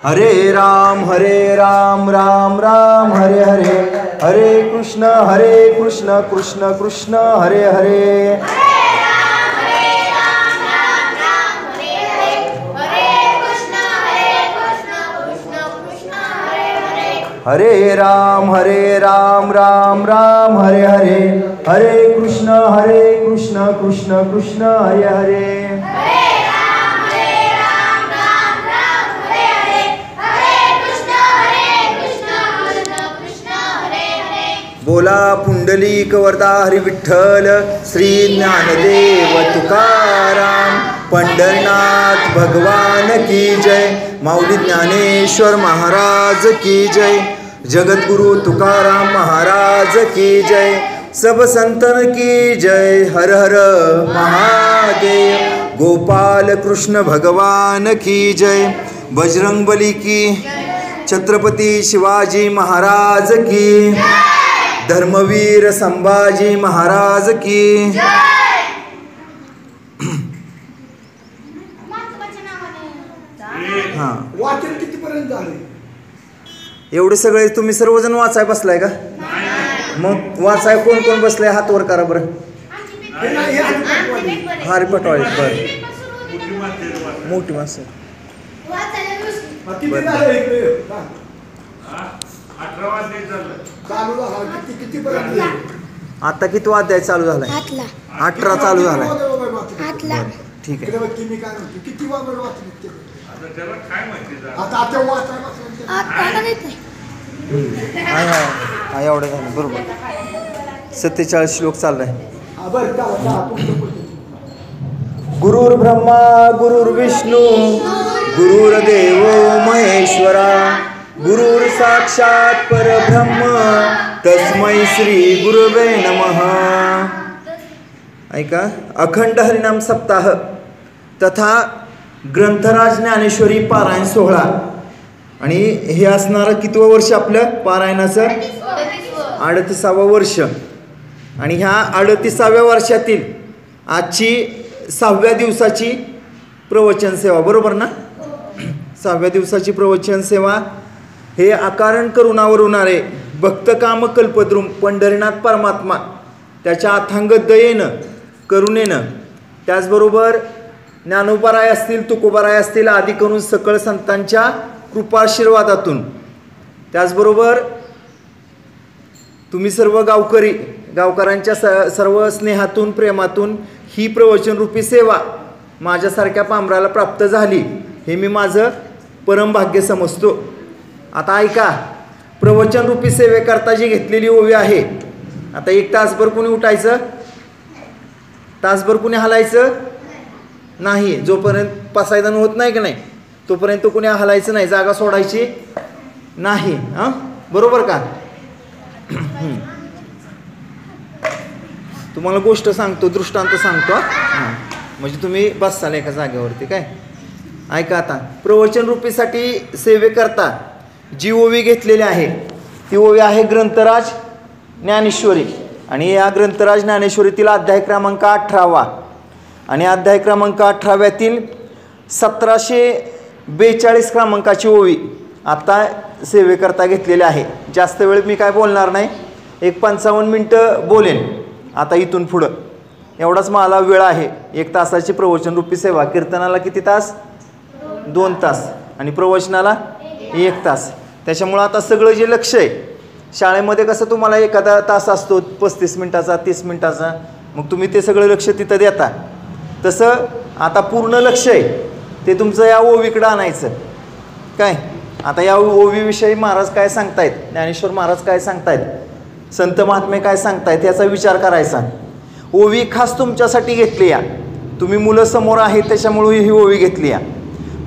हरे राम राम राम हरे हरे, हरे कृष्ण कृष्ण कृष्ण हरे हरे। हरे राम राम राम हरे हरे, हरे कृष्ण कृष्ण कृष्ण हरे हरे। बोला पुंडलिक वरदा हरी विठ्ठल, श्री ज्ञानदेव तुकाराम, पंढरनाथ भगवान की जय, माऊली ज्ञानेश्वर महाराज की जय, जगद्गुरु तुकाराम महाराज की जय, सब संतन की जय, हर हर महादेव, गोपाल कृष्ण भगवान की जय, बजरंगबली की, छत्रपती शिवाजी महाराज की, धर्मवीर संभाजी महाराज की। हां, वाचन कितीपर्यंत झाले? एवढे सगळे तुम्ही सर्वजण वाचाय बसलाय का? मग वाचाय कोण कोण बसलाय हात वर करा बरं. हरिपटवाळी बर, मोठी माणसं. आता किती वाद्य चालू झालाय? 18 चालू झालाय. ठीक आहे. एवढं झालं बरोबर. 47 श्लोक चाललाय. गुरुर् ब्रह्मा गुरुर्विष्णू गुरुर्देव महेश्वरा, गुरुर् साक्षात परब्रह्म तस्मै श्री गुरुवे नमः. ऐका, अखंड हरिनाम सप्ताह तथा ग्रंथराज ज्ञानेश्वरी पारायण सोहळा. आणि हे असणारं कितवं वर्ष आपलं पारायणाचं? 38वं वर्ष. आणि ह्या 38व्या वर्षातील आजची 6व्या दिवसाची प्रवचन सेवा, बरोबर ना? 6व्या दिवसाची प्रवचन सेवा हे अकारण करुणावर होणारे भक्त काम कल्पद्रुम पंढरीनाथ परमात्मा त्याच्या अथांग दयेनं करुणेनं, त्याचबरोबर ज्ञानोबाराय असतील, तुकोबाराय असतील, आदी करून सकळ संतांच्या कृपाशीर्वादातून, त्याचबरोबर तुम्ही सर्व गावकऱ्यांच्या सर्व स्नेहातून प्रेमातून ही प्रवचनरूपी सेवा माझ्यासारख्या पामराला प्राप्त झाली, हे मी माझं परमभाग्य समजतो. आता ऐका, प्रवचनरूपी सेवेकरता जी घेतलेली ओवी आहे, आता 1 तासभर कुणी उठायचं, तासभर कुणी हलायचं नाही. जोपर्यंत पसायदान होत नाही की नाही तोपर्यंत कुणी हलायचं नाही, जागा सोडायची नाही. हां, बरोबर का? तुम्हाला गोष्ट सांगतो, दृष्टांत सांगतो. हां, म्हणजे तुम्ही बसाल एका जागेवरती. काय ऐका, आता प्रवचनरूपीसाठी सेवेकरता जी ओवी घेतलेली आहे ती ओवी आहे ग्रंथराज ज्ञानेश्वरी. आणि या ग्रंथराज ज्ञानेश्वरीतील अध्याय क्रमांक 18 आणि अध्याय क्रमांक 18व्यातील 1742 क्रमांकाची ओवी आता सेवेकरता घेतलेली आहे. जास्त वेळ मी काय बोलणार नाही, 55 मिनटं बोलेन आता इथून पुढं. एवढाच मला वेळ आहे. 1 तासाची प्रवचनरूपी सेवा. कीर्तनाला किती तास? 2 तास. आणि प्रवचनाला 1 तास. त्याच्यामुळं आता सगळं जे लक्ष आहे, शाळेमध्ये कसं तुम्हाला एखादा तास असतो 35 मिनटाचा 30 मिनटाचा, मग तुम्ही ते सगळं लक्ष तिथं देता, तसं आता पूर्ण लक्ष आहे ते तुमचं या ओवीकडं आणायचं. काय आता या ओवीविषयी महाराज काय सांगतायत, ज्ञानेश्वर महाराज काय सांगतायत, संत महात्मे काय सांगतायत याचा विचार करायचा. ओवी खास तुमच्यासाठी घेतली आहे. तुम्ही मुलं समोर आहेत त्याच्यामुळे ही ओवी घेतली आहे.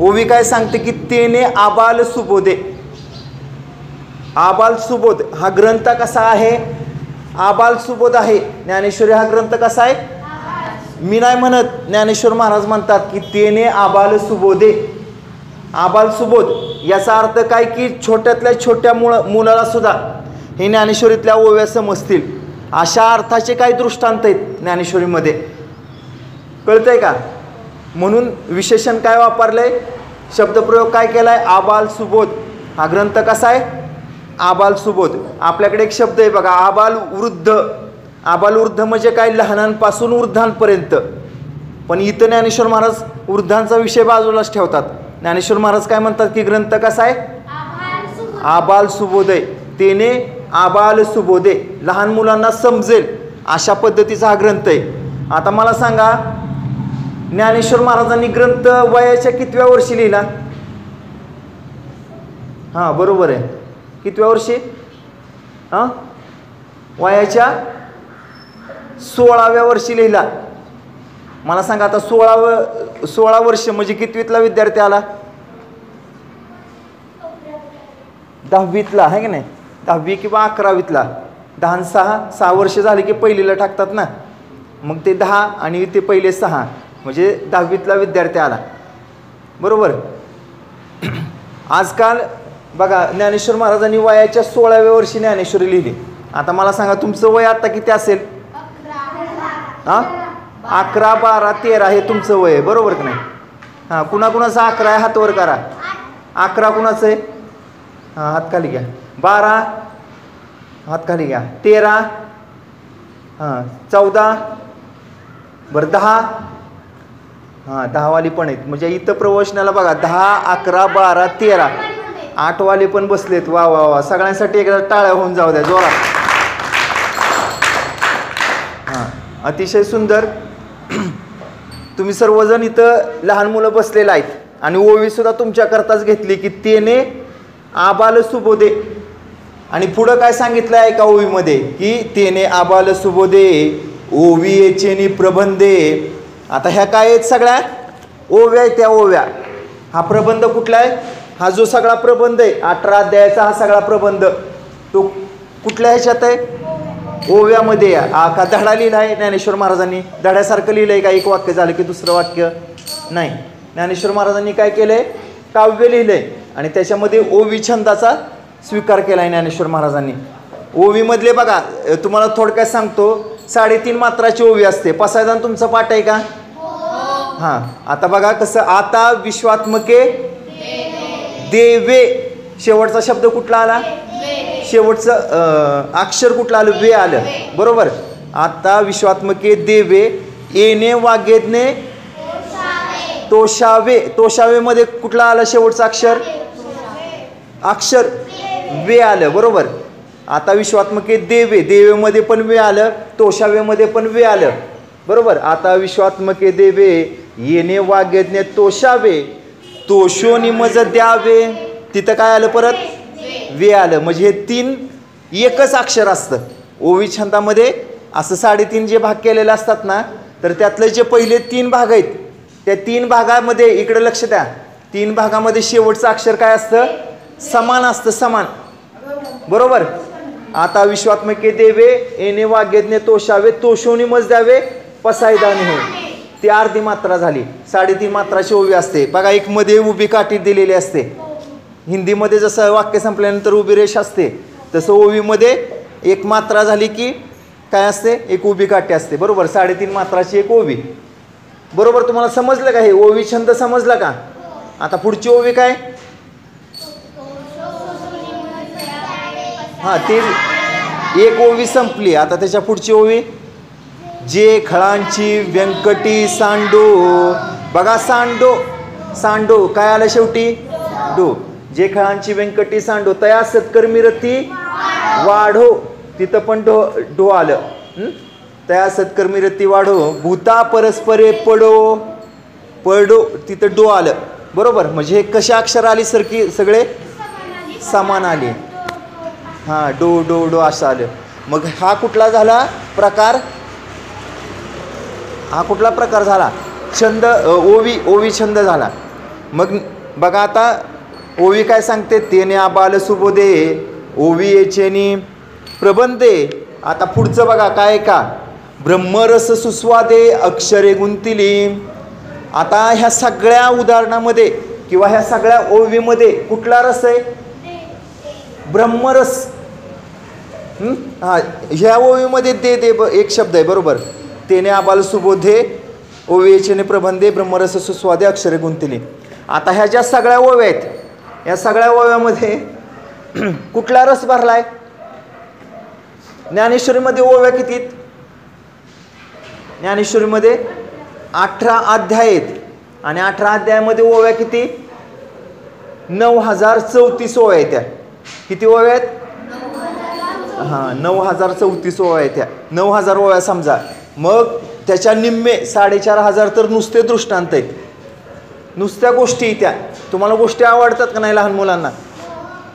ओवी काय सांगते की तेने आबाल सुबोधे. आबाल सुबोध हा ग्रंथ कसा आहे? आबाल सुबोध आहे. ज्ञानेश्वरी हा ग्रंथ कसा आहे? मी नाही म्हणत, ज्ञानेश्वर महाराज म्हणतात की तेने आबाल सुबोधे. आबाल सुबोध याचा अर्थ काय की छोट्यातल्या छोट्या मुलाला सुद्धा हे ज्ञानेश्वरीतल्या ओव्या समजतील अशा अर्थाचे काही दृष्टांत आहेत ज्ञानेश्वरीमध्ये. कळतंय का? म्हणून विशेषण काय वापरलंय? शब्दप्रयोग काय केला आहे? आबाल सुबोध. हा ग्रंथ कसा आहे? आबाल सुबोध. आपल्याकडे एक शब्द आहे बघा, आबाल वृद्ध. आबाल वृद्ध म्हणजे काय? लहानांपासून वृद्धांपर्यंत. पण इथं ज्ञानेश्वर महाराज वृद्धांचा विषय बाजूलाच ठेवतात. ज्ञानेश्वर महाराज काय म्हणतात की ग्रंथ कसा आहे? आबाल सुबोधय. तेने आबाल सुबोधे, लहान मुलांना समजेल अशा पद्धतीचा हा ग्रंथ आहे. आता मला सांगा, ज्ञानेश्वर महाराजांनी ग्रंथ वयाच्या कितव्या वर्षी लिहिला? हां बरोबर आहे. कितव्या वर्षी? हां वयाच्या 16व्या वर्षी लिहिला. मला सांगा आता 16 वर्ष म्हणजे कितवीतला विद्यार्थी आला? 10वीतला आहे की नाही? 10वी किंवा 11वीतला. 10 आणि 6 वर्ष झाले की पहिलीला टाकतात ना, मग ते 10 आणि ते पहिले 6 म्हणजे 10वीतला विद्यार्थी आला. बरोबर. आजकाल बघा ज्ञानेश्वर महाराजांनी वयाच्या 16व्या वर्षी ज्ञानेश्वरी लिहिली. आता मला सांगा तुमचं वय आता किती असेल? 11, 12, 13 हे तुमचं वय आहे. बरोबर का नाही? हां कुणाकुणाचं 11 आहे? हात वर करा. 11 कुणाचं आहे? हां हात खाली घ्या. 12 हात खाली घ्या. 13 हां 14 बरं 10 हां 10 वाली पण आहेत. म्हणजे इथं प्रवचनाला बघा 10, 11, 12, 13 8 वाले पण बसलेत. वा वा वा. सगळ्यांसाठी एकदा टाळ्या होऊन जाऊ द्या जोरात. हां अतिशय सुंदर. तुम्ही सर्वजण इथं लहान मुलं बसलेलं आहेत आणि ओवी सुद्धा तुमच्याकरताच घेतली की तेने आबाल सुबोधे. आणि पुढं काय सांगितलं आहे का ओवीमध्ये? की तेने आबाल सुबोधे ओवीयेचेनी प्रबंधे. आता ह्या काय आहेत? सगळ्या ओव्या आहेत. त्या ओव्या. हा प्रबंध कुठला आहे? हा जो सगळा प्रबंध आहे 18 अध्यायाचा हा सगळा प्रबंध तो कुठल्या ह्याच्यात आहे? ओव्यामध्ये. का धडा लिहिला आहे ज्ञानेश्वर महाराजांनी? धड्यासारखं लिहिलं आहे का? एक वाक्य झालं की दुसरं वाक्य नाही. ज्ञानेश्वर महाराजांनी काय केलं आहे? काव्य लिहिलं आहे आणि त्याच्यामध्ये ओवी छंदाचा स्वीकार केला आहे ज्ञानेश्वर महाराजांनी. ओवीमधले बघा तुम्हाला थोडक्यात सांगतो, 3.5 मात्राची ओवी असते. पसायदान तुमचा पाठ आहे का? हां आता बघा कसं. आता विश्वात्मके देवे. शेवटचा शब्द कुठला आला? शेवटचं अक्षर कुठलं आलं? वे आलं. बरोबर. आता विश्वात्मके देवे येणे वागेदने तोषावे. तोषावेमध्ये कुठला आलं? शेवटचं अक्षर वे आलं. बरोबर. आता विश्वात्मके देवे, देवेमध्ये पण वे आलं, तोषावेमध्ये पण वे आलं. बरोबर. आता विश्वात्मके देवे येणे वागेदने तोषावे तोषो निमज द्यावे. तिथं काय आलं? परत वे आलं. म्हणजे हे 3 एकच अक्षर असतं. ओवी छंदामध्ये असं 3.5 जे भाग केलेले असतात ना, तर त्यातले जे पहिले 3 भाग आहेत त्या 3 भागामध्ये इकडे लक्ष द्या. 3 भागामध्ये शेवटचं अक्षर काय असतं? समान असतं. समान. बरोबर. आता विश्वात्मके देवे येणे वागेदने तोषावे तोषोनी मज द्यावे पसायदान हे. ती अर्धी मात्रा झाली. 3.5 मात्राची ओवी असते. बघा एक मध्ये उभी काठी दिलेली असते. हिंदीमध्ये जसं वाक्य संपल्यानंतर उभी रेष असते तसं ओवीमध्ये एक मात्रा झाली की काय असते? एक उभी काठी असते. बरोबर. 3.5 मात्राची एक ओवी. बरोबर. तुम्हाला समजलं का? हे ओवी छंद समजला का? आता पुढची ओवी काय? हां ते एक ओवी संपली. आता त्याच्या पुढची ओवी जे खळांची व्यंकटी सांडो. बघा सांडो. सांडो काय आलं शेवटी? डो. जे खळांची व्यंकटी सांडो तया सत्कर्मी रती वाढो. तिथं पण डो आलं. तया सत्कर्मी रती वाढो. भूता परस्परे पडो. पडो तिथं डो आलं. बरोबर. म्हणजे हे कसे अक्षर आली सरकी? सगळे समान आले. हां डो डो डो असं आलं. मग हा कुठला झाला प्रकार? हा कुठला प्रकार झाला? छंद. ओवी छंद झाला. मग बघा आता ओवी काय सांगते? तेने आबाल सुबोधे ओवी येचेनी प्रबंधे. आता पुढचं बघा काय का? ब्रह्मरस सुस्वादे अक्षरे गुंतिली. आता ह्या सगळ्या उदाहरणामध्ये किंवा ह्या सगळ्या ओवीमध्ये कुठला रस आहे? ब्रह्मरस. हां ह्या ओवीमध्ये दे दे एक शब्द आहे. बरोबर. तेने आबाल सुबोधे ओवी येचेनी प्रबंधे ब्रह्मरस सुस्वादे अक्षरे गुंतिली. आता ह्या ज्या सगळ्या ओव्या आहेत, या सगळ्या ओव्यामध्ये कुठला रस भरलाय? ज्ञानेश्वरीमध्ये ओव्या किती आहेत? ज्ञानेश्वरीमध्ये 18 अध्याय आहेत आणि 18 अध्यायामध्ये ओव्या किती? 9034 ओव्या आहेत. त्या किती ओव्या आहेत? 9034 ओव्या आहेत. त्या 9000 ओव्या समजा, मग त्याच्या निम्मे 4500 तर नुसते दृष्टांत आहेत, नुसत्या गोष्टी. त्या तुम्हाला गोष्टी आवडतात का नाही लहान मुलांना?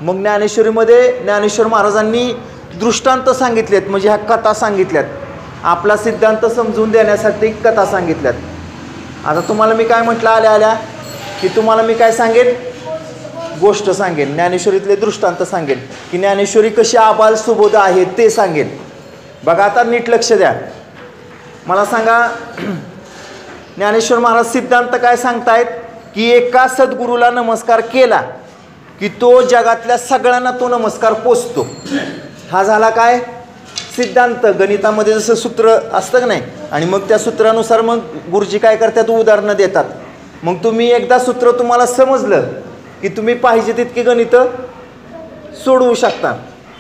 मग ज्ञानेश्वरीमध्ये ज्ञानेश्वर महाराजांनी दृष्टांत सांगितलेत, म्हणजे ह्या कथा सांगितल्यात, आपला सिद्धांत समजून देण्यासाठी कथा सांगितल्यात. आता तुम्हाला मी काय म्हटलं आल्या आल्या की तुम्हाला मी काय सांगेन? गोष्ट सांगेन, ज्ञानेश्वरीतले दृष्टांत सांगेन, की ज्ञानेश्वरी कशी आबाल सुबोध आहे ते सांगेन. बघा आता नीट लक्ष द्या, मला सांगा ज्ञानेश्वर महाराज सिद्धांत काय सांगतायत? की एका सद्गुरूला नमस्कार केला की तो जगातल्या सगळ्यांना तो नमस्कार पोचतो. हा झाला काय? सिद्धांत. गणितामध्ये जसं सूत्र असतं का नाही, आणि मग त्या सूत्रानुसार मग गुरुजी काय करतात? उदाहरणं देतात. मग तुम्ही एकदा सूत्र तुम्हाला समजलं की तुम्ही पाहिजे तितकी गणित सोडवू शकता.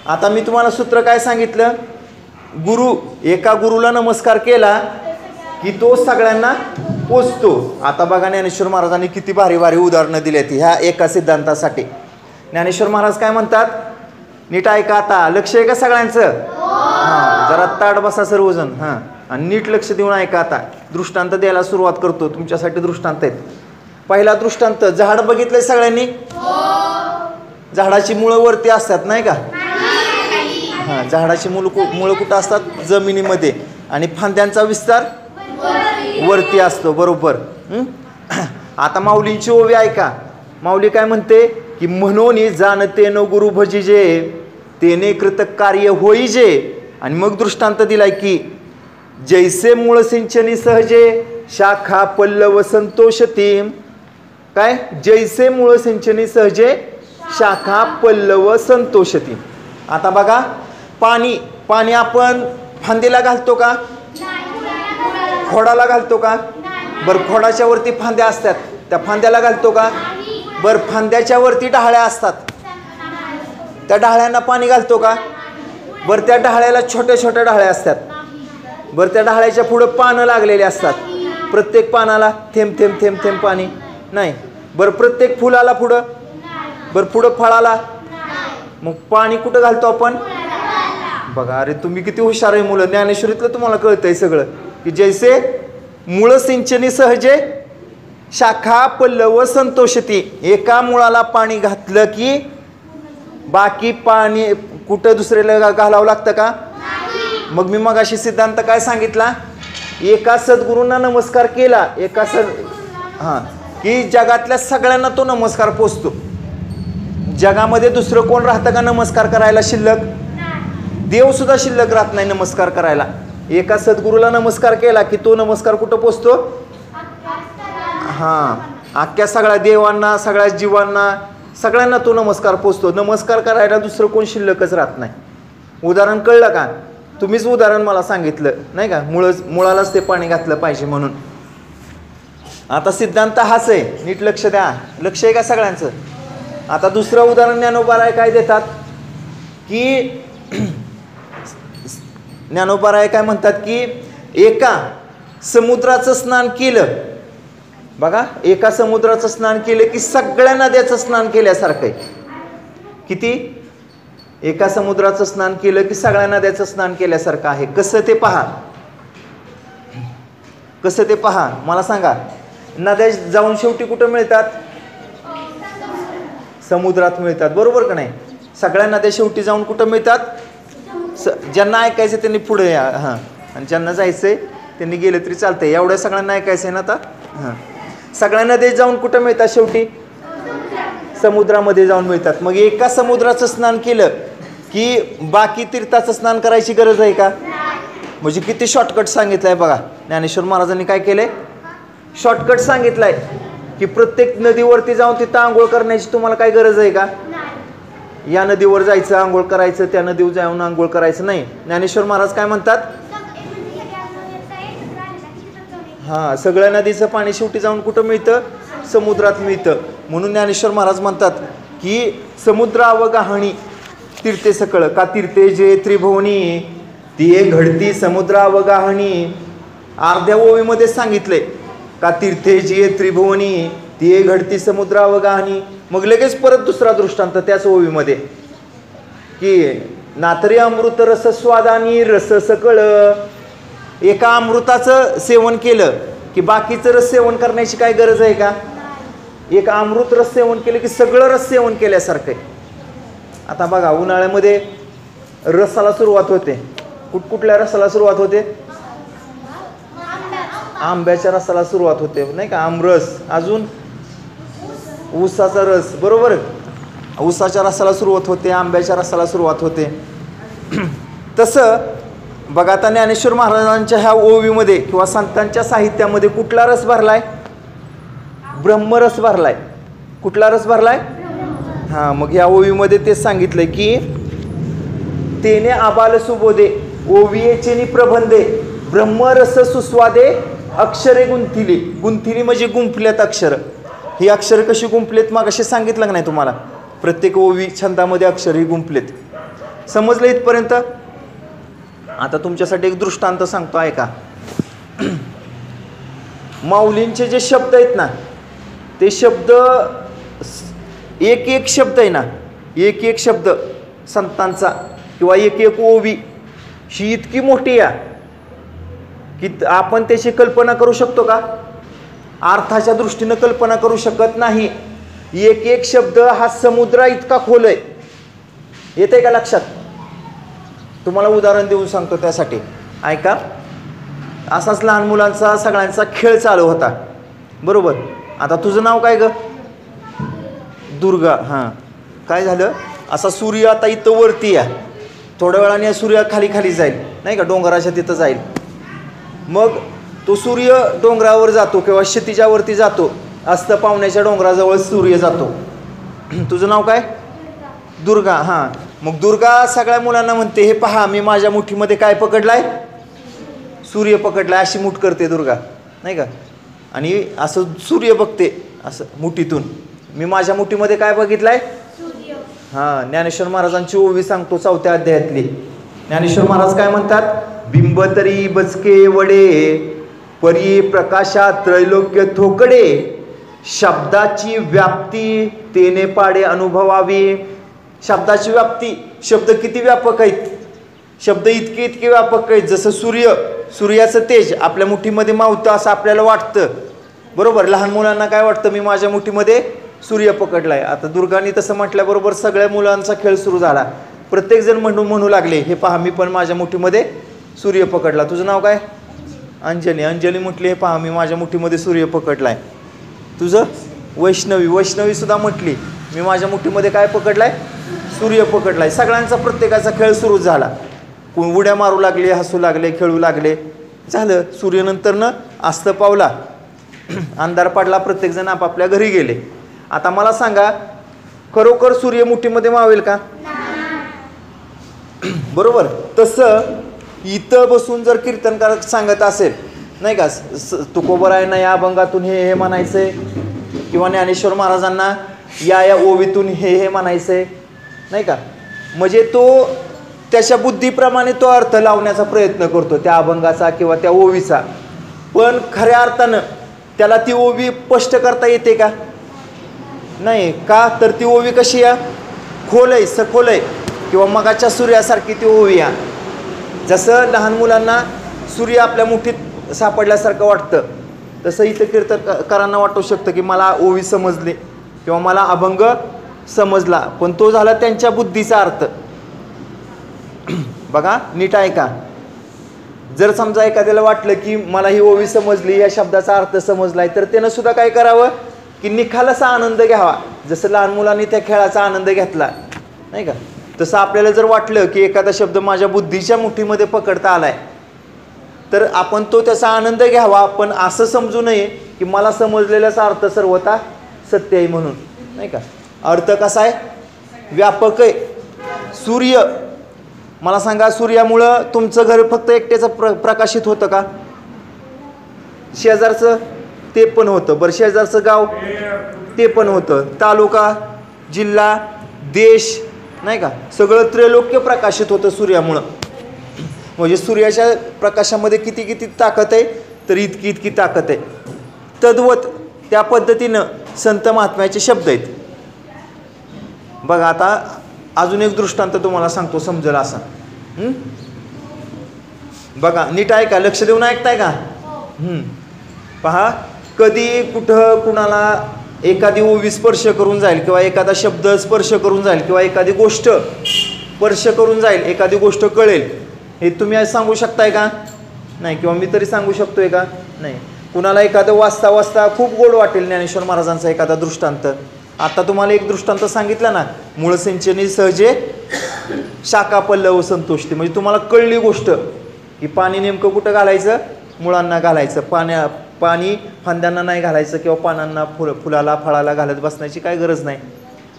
आता मी तुम्हाला सूत्र काय सांगितलं? एका गुरुला नमस्कार केला की तो सगळ्यांना पोचतो. आता बघा ज्ञानेश्वर महाराजांनी किती भारी भारी उदाहरणं दिली आहेत ह्या एका सिद्धांतासाठी. ज्ञानेश्वर महाराज काय म्हणतात? नीट ऐका, आता लक्ष आहे का सगळ्यांचं? जरा ताट बसा सर्वजण. आणि नीट लक्ष देऊन ऐका. आता दृष्टांत द्यायला सुरुवात करतो. तुमच्यासाठी दृष्टांत आहेत. पहिला दृष्टांत, झाड बघितलंय सगळ्यांनी? झाडाची मुळं वरती असतात नाही का? झाडाची मुळं कुठं असतात? जमिनीमध्ये. आणि फांद्यांचा विस्तार वरती असतो, बरोबर. आता माऊलींची ओवी ऐका. माऊली काय म्हणते? की म्हणून जाणते न गुरु भजिजे तेने कृत कार्य होईजे. आणि मग दृष्टांत दिलाय की जैसे मूळ सिंचनी सहजे शाखा पल्लव संतोषती. काय? जैसे मूळ सिंचनी सहजे शाखा पल्लव संतोषती. आता बघा, पाणी आपण फांदीला घालतो का? खोडाला घालतो का? बरं, खोडाच्या वरती फांद्या असतात, त्या फांद्याला घालतो का? बरं, फांद्याच्या वरती डहाळ्या असतात, त्या डहाळ्यांना पाणी घालतो का? बरं, त्या डहाळ्याला छोट्या छोट्या डहाळ्या असतात. बरं, त्या डहाळ्याच्या पुढं पानं लागलेली असतात, प्रत्येक पानाला थेंब थेंब थेंब थेंब पाणी नाही. बरं, प्रत्येक फुलाला पुढं, बरं पुढं फळाला, मग पाणी कुठं घालतो आपण? बघा, अरे तुम्ही किती हुशार आहे मुलं. ज्ञानेश्वरीतलं तुम्हाला कळतंय सगळं, की जैसे मूळ सिंचनी सहजे शाखा पल्लव संतोषती. एका मुळाला पाणी घातलं की बाकी पाणी कुठं दुसऱ्याला घालावं लागतं का? मग मी मगाशी सिद्धांत काय सांगितला? एका सद्गुरूंना नमस्कार केला, की जगातल्या सगळ्यांना तो नमस्कार पोचतो. जगामध्ये दुसरं कोण राहतं का नमस्कार करायला शिल्लक? देव सुद्धा शिल्लक राहत नाही नमस्कार करायला. एका सद्गुरूला नमस्कार केला की तो नमस्कार कुठं पोचतो? अख्ख्या सगळ्या देवांना, सगळ्या जीवांना, सगळ्यांना तो नमस्कार पोचतो. नमस्कार करायला दुसरं कोण शिल्लकच राहत नाही. उदाहरण कळलं का? तुम्हीच उदाहरण मला सांगितलं नाही का? मुळालाच ते पाणी घातलं पाहिजे म्हणून. आता सिद्धांत हाच आहे, नीट लक्ष द्या. लक्ष आहे का सगळ्यांचं? आता दुसरं उदाहरण ज्ञानोबाराय काय देतात? की ज्ञानोबाराय काय म्हणतात? की एका समुद्राचं स्नान केलं. बघा, एका समुद्राचं स्नान केलं की सगळ्या नद्याचं स्नान केल्यासारखं आहे. किती? एका समुद्राचं स्नान केलं की सगळ्या नद्याचं स्नान केल्यासारखं आहे. कसं ते पहा, कसं ते पहा. मला सांगा, नद्या जाऊन शेवटी कुठं मिळतात? समुद्रात मिळतात, बरोबर का नाही? सगळ्या नद्या शेवटी जाऊन कुठं मिळतात? ज्यांना ऐकायचं त्यांनी पुढे या. आणि ज्यांना जायचंय त्यांनी गेलं तरी चालतंय. एवढ्या सगळ्यांना ऐकायचं आहे ना आता? सगळ्या नद्या जाऊन कुठं मिळतात? शेवटी समुद्रामध्ये जाऊन मिळतात. मग एका समुद्राचं स्नान केलं की बाकी तीर्थाचं स्नान करायची गरज आहे का? म्हणजे किती शॉर्टकट सांगितलंय बघा. ज्ञानेश्वर महाराजांनी काय केलंय? शॉर्टकट सांगितलंय की प्रत्येक नदीवरती जाऊन तिथं आंघोळ करण्याची तुम्हाला काय गरज आहे का? या नदीवर जायचं आंघोळ करायचं, त्या नदीवर जाऊन आंघोळ करायचं नाही. ज्ञानेश्वर महाराज काय म्हणतात? सगळ्या नदीचं पाणी शेवटी जाऊन कुठं मिळतं? समुद्रात मिळतं. म्हणून ज्ञानेश्वर महाराज म्हणतात की समुद्रावगाहणी तीर्थे सकळ, का तीर्थे जे त्रिभुवनी ती घडती समुद्रावगाहणी. अर्ध्या ओवीमध्ये सांगितलंय का तीर्थे जी त्रिभुवनी ती घडती समुद्रावगाहणी. मग लगेच परत दुसरा दृष्टांत त्याच ओवीमध्ये की नातरी अमृत रस स्वादानी रस सकळ. एका अमृताचं सेवन केलं की बाकीचं रस सेवन करण्याची काय गरज आहे का? एक अमृत रस सेवन केलं की सगळं रस सेवन केल्यासारखं आहे. आता बघा उन्हाळ्यामध्ये रसाला सुरुवात होते. कुठल्या रसाला सुरुवात होते? आंब्याच्या रसाला सुरुवात होते नाही का? आमरस. अजून ऊसाचा रस, बरोबर. ऊसाच्या रसाला सुरुवात होते, आंब्याच्या रसाला सुरुवात होते. तसं बघा आता ज्ञानेश्वर महाराजांच्या ह्या ओवीमध्ये किंवा संतांच्या साहित्यामध्ये कुठला रस भरलाय? ब्रह्मरस भरलाय. कुठला रस भरलाय? हां, मग ह्या ओवीमध्ये तेच सांगितलंय की तेने आबाल सुबोधे ओवियेचे प्रबंधे ब्रह्मरस सुस्वादे अक्षरे गुंथिली. गुंथिली म्हणजे गुंफलेत अक्षर. ही अक्षर कशी गुंफलेत मग असे सांगितलं का नाही तुम्हाला? प्रत्येक ओवी छंदामध्ये अक्षर ही गुंफलेत. समजलं इथपर्यंत? आता तुमच्यासाठी एक दृष्टांत सांगतो ऐका. माऊलींचे जे शब्द आहेत ना ते शब्द एक एक शब्द आहे ना, एक एक शब्द संतांचा किंवा एक एक ओवी ही इतकी मोठी आहे की आपण त्याची कल्पना करू शकतो का? अर्थाच्या दृष्टीनं कल्पना करू शकत नाही. एक एक शब्द हा समुद्रा इतका खोल आहे. येते का लक्षात? तुम्हाला उदाहरण देऊन सांगतो त्यासाठी ऐका. असाच लहान मुलांचा सगळ्यांचा खेळ चालू होता, बरोबर. आता तुझं नाव काय ग? दुर्गा. हां, काय झालं? असा सूर्य आता इथं वरती आहे, थोड्या वेळाने सूर्य खाली खाली जाईल नाही का, डोंगराच्या तिथं जाईल. मग तो सूर्य डोंगरावर जातो किंवा क्षितिजावरती जातो. अस्त पावण्याच्या डोंगराजवळ सूर्य जातो. तुझं नाव काय? दुर्गा. हां, मग दुर्गा सगळ्या मुलांना म्हणते हे पहा मी माझ्या मुठीमध्ये काय पकडलाय? सूर्य पकडलाय. अशी मुठ करते दुर्गा नाही का, आणि असं सूर्य बघते असं मुठीतून. मी माझ्या मुठीमध्ये काय बघितलंय? हां, ज्ञानेश्वर महाराजांची ओवी सांगतो 4थ्या अध्यायातली. ज्ञानेश्वर महाराज काय म्हणतात? बिंब तरी बचके वडे परी प्रकाशात त्रैलोक्य थोकडे शब्दाची व्याप्ती तेने पाडे अनुभवावी. शब्दाची व्याप्ती, शब्द किती व्यापक आहेत? शब्द इतके इतके व्यापक आहेत जसं सूर्याचं तेज आपल्या मुठीमध्ये मावतं असं आपल्याला वाटतं, बरोबर. लहान मुलांना काय वाटतं? मी माझ्या मुठीमध्ये सूर्य पकडलाय. आता दुर्गाने तसं म्हटल्याबरोबर सगळ्या मुलांचा खेळ सुरू झाला. प्रत्येकजण म्हणू लागले हे पहा मी पण माझ्या मुठीमध्ये सूर्य पकडला. तुझं नाव काय? अंजली. अंजली म्हटली हे पहा मी माझ्या मुठीमध्ये सूर्य पकडलाय. तुझं? वैष्णवी. वैष्णवी सुद्धा म्हटली मी माझ्या मुठीमध्ये काय पकडलाय? सूर्य पकडलाय. सगळ्यांचा प्रत्येकाचा खेळ सुरू झाला. कोण उड्या मारू लागले, हसू लागले, खेळू लागले. झालं. सूर्यनंतरनं अस्त पावला, अंधार पडला, प्रत्येकजण आपापल्या घरी गेले. आता मला सांगा खरोखर सूर्य मुठीमध्ये मावेल का? बरोबर. तसं इथं बसून जर कीर्तनकार सांगत असेल नाही का, तुकोबरायांना या अभंगातून हे म्हणायचंय किंवा ज्ञानेश्वर महाराजांना या ओवीतून हे म्हणायचंय नाही का, म्हणजे तो त्याच्या बुद्धीप्रमाणे तो अर्थ लावण्याचा प्रयत्न करतो त्या अभंगाचा किंवा त्या ओवीचा. पण खऱ्या अर्थानं त्याला ती ओवी स्पष्ट करता येते का? नाही. का तर ती ओवी कशी आहे? खोल आहे, सखोल आहे. किंवा मगाच्या सूर्यासारखी ती ओवी आहे. जसं लहान मुलांना सूर्य आपल्या मुठीत सापडल्यासारखं वाटतं तसं इथं कीर्तनकारांना वाटू शकतं की मला ओवी समजली किंवा मला अभंग समजला, पण तो झाला त्यांच्या बुद्धीचा अर्थ. बघा नीट ऐका. जर समजा एखाद्याला वाटलं की मला ही ओवी समजली, या शब्दाचा अर्थ समजलाय, तर त्यानं सुद्धा काय करावं की निखालाचा आनंद घ्यावा. जसं लहान मुलांनी त्या खेळाचा आनंद घेतला नाही का, तसं आपल्याला जर वाटलं की एखादा शब्द माझ्या बुद्धीच्या मुठीमध्ये पकडता आलाय तर आपण तो त्याचा आनंद घ्यावा, पण असं समजू नये की मला समजलेल्याचा अर्थ सर्वथा सत्य आहे म्हणून नाही का. अर्थ कसा आहे? व्यापक आहे. सूर्य, मला सांगा सूर्यामुळं तुमचं घर फक्त एकट्याचं प्रकाशित होतं का? शेजारचं ते पण होतं. बरं शेजारचं गाव ते पण होतं. तालुका, जिल्हा, देश, नाही का, सगळं त्रैलोक्य प्रकाशित होतं सूर्यामुळं. म्हणजे सूर्याच्या प्रकाशामध्ये किती किती ताकद आहे, तर इतकी इतकी ताकद आहे. तद्वत त्या पद्धतीनं संत महात्म्याचे शब्द आहेत. बघा आता अजून एक दृष्टांत तुम्हाला सांगतो, समजेल असा. बघा नीट ऐका, लक्ष देऊन ऐकताय का? पहा, कधी कुठं कुणाला एखादी ओवी स्पर्श करून जाईल, किंवा एखादा शब्द स्पर्श करून जाईल, किंवा एखादी गोष्ट स्पर्श करून जाईल, एखादी गोष्ट कळेल, हे तुम्ही आज सांगू शकताय का? नाही. किंवा मी तरी सांगू शकतोय का? नाही. कुणाला एखादं वाचता वाचता खूप गोड वाटेल ज्ञानेश्वर महाराजांचा एखादा दृष्टांत. आता तुम्हाला एक दृष्टांत सांगितला ना, मूळ सिंचनी सहजे शाखा पल्लव संतुष्टी. म्हणजे तुम्हाला कळली गोष्ट की पाणी नेमकं कुठं घालायचं, मुळांना घालायचं. पाणी फांद्यांना नाही घालायचं, किंवा पानांना फुलाला फळाला घालत बसण्याची काय गरज नाही.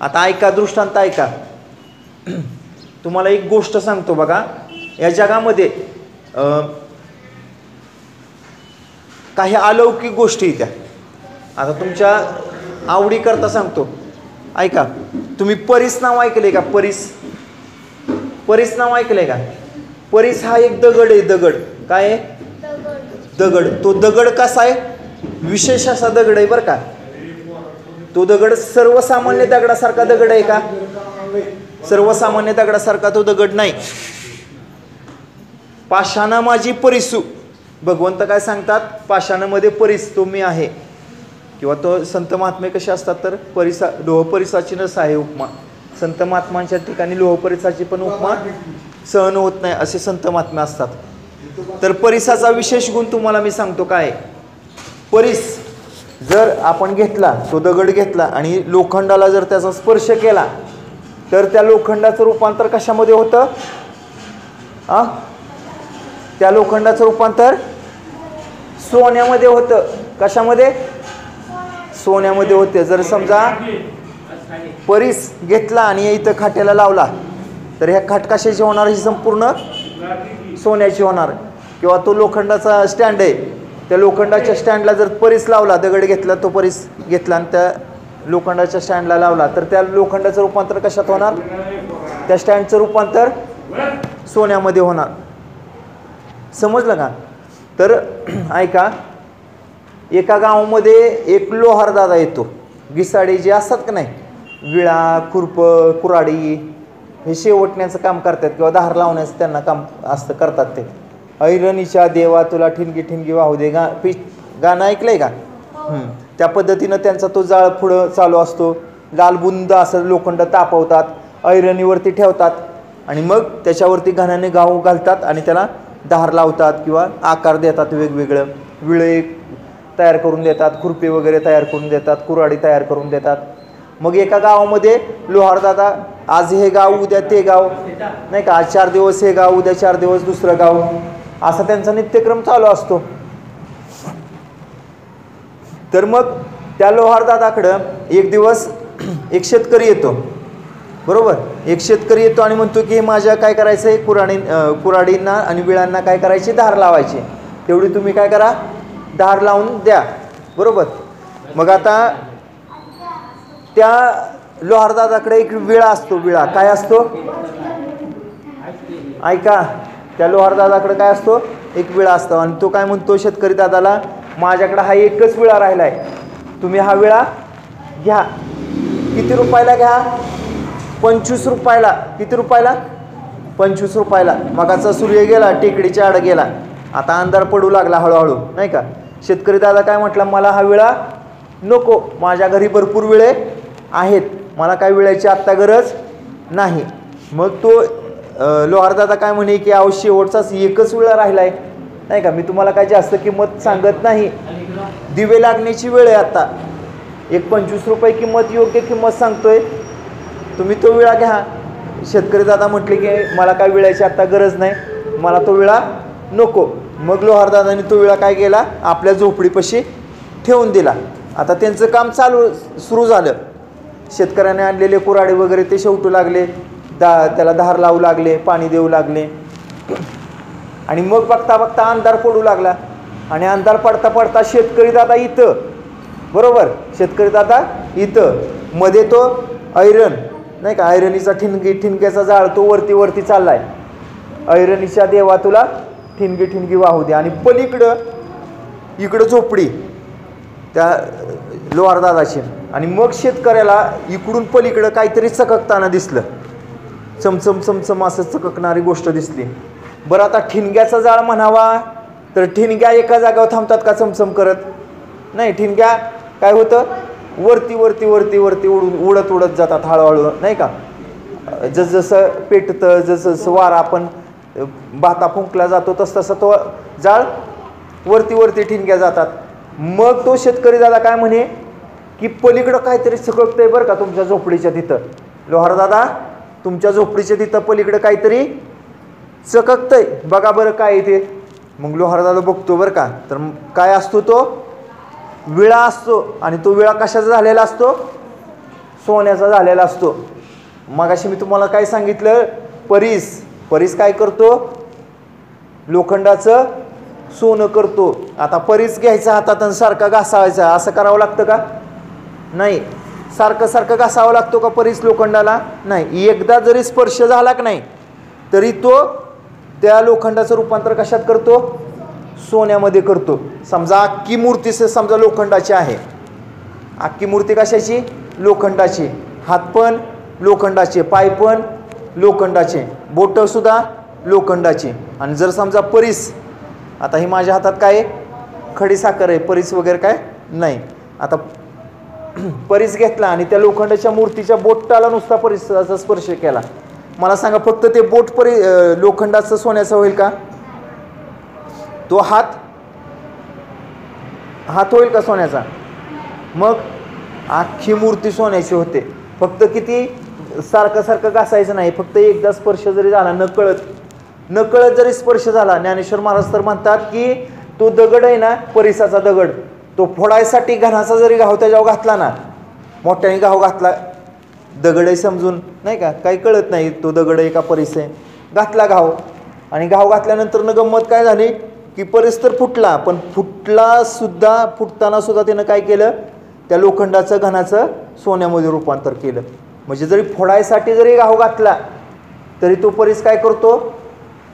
आता ऐका, दृष्टांत ऐका. तुम्हाला एक गोष्ट सांगतो बघा. या जगामध्ये काही अलौकिक गोष्टी आहेत. आता तुमच्या आवडीकरता सांगतो, ऐका. तुम्ही परीस नाव ऐकले का? परीस नाव ऐकलंय का? परीस हा एक दगड आहे. दगड काय आहे? दगड. तो दगड कसा आहे? विशेष असा दगड आहे बरं का. तो दगड सर्वसामान्य दगडासारखा दगड आहे का? सर्वसामान्य दगडासारखा तो दगड नाही. पाषाणा माझी परिसू. भगवंत काय सांगतात? पाषाणामध्ये परिस, तो मी आहे. किंवा तो संत महात्मे कसे असतात, तर लोहपरिसाची नस आहे उपमा. संत महात्मांच्या ठिकाणी लोहपरिसाची पण उपमा सहन होत नाही, असे संत महात्मे असतात. तर परिसाचा विशेष गुण तुम्हाला मी सांगतो काय. परिस जर आपण घेतला, तो दगड घेतला आणि लोखंडाला जर त्याचा स्पर्श केला, तर त्या लोखंडाचं रूपांतर कशामध्ये होतं? त्या लोखंडाचं रूपांतर सोन्यामध्ये होतं. कशामध्ये? सोन्यामध्ये होते. जर समजा परिस घेतला आणि इथं खाट्याला लावला, तर ह्या खाट कशाची होणार? ही संपूर्ण सोन्याची होणार. किंवा तो लोखंडाचा स्टँड आहे, त्या लोखंडाच्या स्टँडला जर परिस लावला, दगड घेतला, तो परिस घेतला आणि त्या लोखंडाच्या स्टँडला लावला, तर त्या लोखंडाचं रूपांतर कशात होणार? त्या स्टँडचं रूपांतर सोन्यामध्ये होणार. समजलं का? तर ऐका, एका गावामध्ये एक लोहार दादा येतो. घिसाडे जे असतात का नाही, विळा, खुरप, कुऱ्हाडी हे शेवटण्याचं काम करतात, किंवा धार लावण्याचं त्यांना काम असतं, करतात ते. ऐरणीच्या देवा तुला ठिणगी ठिणगी वाहू दे, गाणं ऐकलंय का? त्या पद्धतीनं त्यांचा तो जाळ पुढं चालू असतो. लालबुंद असं लोखंड तापवतात, ऐरणीवरती ठेवतात आणि मग त्याच्यावरती घाण्याने गाव घालतात आणि त्याला धार लावतात किंवा आकार देतात वेगवेगळं. विळे तयार करून देतात, खुरपे वगैरे तयार करून देतात, कुऱ्हाडी तयार करून देतात. मग एका गावामध्ये लोहारदादा, आज हे गाव उद्या ते गाव, नाही का, आज 4 दिवस हे गाव, उद्या 4 दिवस दुसरं गाव, असा त्यांचा नित्यक्रम चालू असतो. तर मग त्या लोहारदादाकडं एक दिवस एक शेतकरी येतो. बरोबर, एक शेतकरी येतो आणि म्हणतो की हे माझ्या काय करायचं आहे, कुऱ्हाडींना आणि विळांना काय करायचे, धार लावायचे, तेवढी तुम्ही काय करा, धार लावून द्या. बरोबर. मग आता त्या लोहारदादाकडे एक विळा असतो. विळा काय असतो? ऐका, त्या लोहारदादाकडे काय असतो? एक विळा असतो. आणि तो काय म्हणतो शेतकरी दादाला, माझ्याकडे हा एकच विळा राहिलाय, तुम्ही हा विळा घ्या. किती रुपयाला घ्या? 25 रुपयाला. किती रुपयाला? 25 रुपयाला. मगाचा सूर्य गेला, टेकडीच्या आड गेला, आता अंधार पडू लागला हळूहळू, नाही का. शेतकरी दादा काय म्हटला, मला हा विळा नको, माझ्या घरी भरपूर विळे आहेत, मला काय विळ्याची आत्ता गरज नाही. मग तो लोहारदादा काय म्हणे की अहो शेवटचाच एकच विळा राहिलाय, नाही का, मी तुम्हाला काय जास्त किंमत सांगत नाही, दिवे लागण्याची वेळ आहे आता, एक 25 रुपये किंमत, योग्य किंमत सांगतोय, तुम्ही तो विळा घ्या. शेतकरी दादा म्हटले की मला काय विळ्याची आत्ता गरज नाही, मला तो विळा नको. मग लोहारदादांनी तो विळा काय केला, आपल्या झोपडीपाशी ठेवून दिला. आता त्यांचं काम सुरू झालं. शेतकऱ्याने आणलेले कुऱ्हाडी वगैरे ते शेवटू लागले, त्याला धार लावू लागले, पाणी देऊ लागले. आणि मग बघता बघता अंधार पडू लागला. आणि अंधार पडता पडता शेतकरी दादा इथं, बरोबर, शेतकरी दादा इथं, मध्ये तो ऐरण नाही का, ऐरणीचा ठिणग्याचा जाळ तो वरती वरती चाललाय, ऐरणीच्या देवा तुला ठिणगी ठिणगी वाहू दे. आणि पलीकडं इकडं झोपडी त्या लोहारदादाची. आणि मग शेतकऱ्याला इकडून पलीकडं काहीतरी चककताना दिसलं, चमचम चमचम असं चककणारी गोष्ट दिसली. बरं, आता ठिणग्याचा जाळ म्हणावा तर ठिणग्या एका जागेवर थांबतात का चमचम करत? नाही. ठिणग्या काय होतं, वरती वरती वरती वरती उडत उडत जातात हळूहळू, नाही का. जसजसं पेटतं, जसं वारा आपण भाता फुंकला जातो तसं तो जाळ वरती वरती ठिणग्या जातात. मग तो शेतकरी दादा काय म्हणे की पलीकडं काहीतरी चककतंय बरं का तुमच्या झोपडीच्या तिथं, लोहारदादा तुमच्या झोपडीच्या तिथं पलीकडं काहीतरी चककतंय, बघा बरं काय ते. मग लोहारदादा बघतो बरं का, तर काय असतो तो विळा असतो. आणि तो विळा कशाचा झालेला असतो? सोन्याचा झालेला असतो. मगाशी मी तुम्हाला काय सांगितलं, परीस काय करतो, लोखंडाचं सोनं करतो. आता परीस घ्यायचा हातात आणि सारखा घासावायचा, असं करावं लागतं का? नाही. सारखं सारखं घासावं लागतो का परीस लोखंडाला? नाही. एकदा जरी स्पर्श झाला की नाही तरी तो त्या लोखंडाचं रूपांतर कशात करतो? सोन्यामध्ये करतो. समजा अख्खी मूर्ती समजा लोखंडाची आहे, अख्खी मूर्ती कशाची? लोखंडाची. हात पण लोखंडाचे, पाय पण लोखंडाचे, बोटं सुद्धा लोखंडाची. आणि जर समजा परीस, आता ही माझ्या हातात काय आहे? खडी साखर आहे, परीस वगैरे काय नाही. आता परीस घेतला आणि त्या लोखंडाच्या मूर्तीच्या बोटाला नुसता परीसाचा स्पर्श केला, मला सांगा फक्त ते बोट लोखंडाचं सोन्याचं होईल का? तो हात होईल का सोन्याचा? मग अख्खी मूर्ती सोन्याची होते. फक्त किती सारखं सारखं घासायचं नाही, फक्त एकदा स्पर्श जरी झाला, नकळत जरी स्पर्श झाला. ज्ञानेश्वर महाराज तर म्हणतात की तो दगड आहे ना, परीसाचा दगड, तो फोडायसाठी घणाचा जरी घाव त्याच्यावर घातला ना, मोठ्याने घाव घातला, दगड आहे समजून, नाही का, काही कळत नाही तो दगड आहे का परीस आहे, घातला घाव. आणि घाव घातल्यानंतर गंमत काय झाली की परीस तर फुटला, पण फुटताना सुद्धा त्यानं काय केलं, त्या लोखंडाचं घणाचं सोन्यामध्ये रूपांतर केलं. म्हणजे जरी फोडायसाठी जरी घाव घातला तरी तो परीस काय करतो?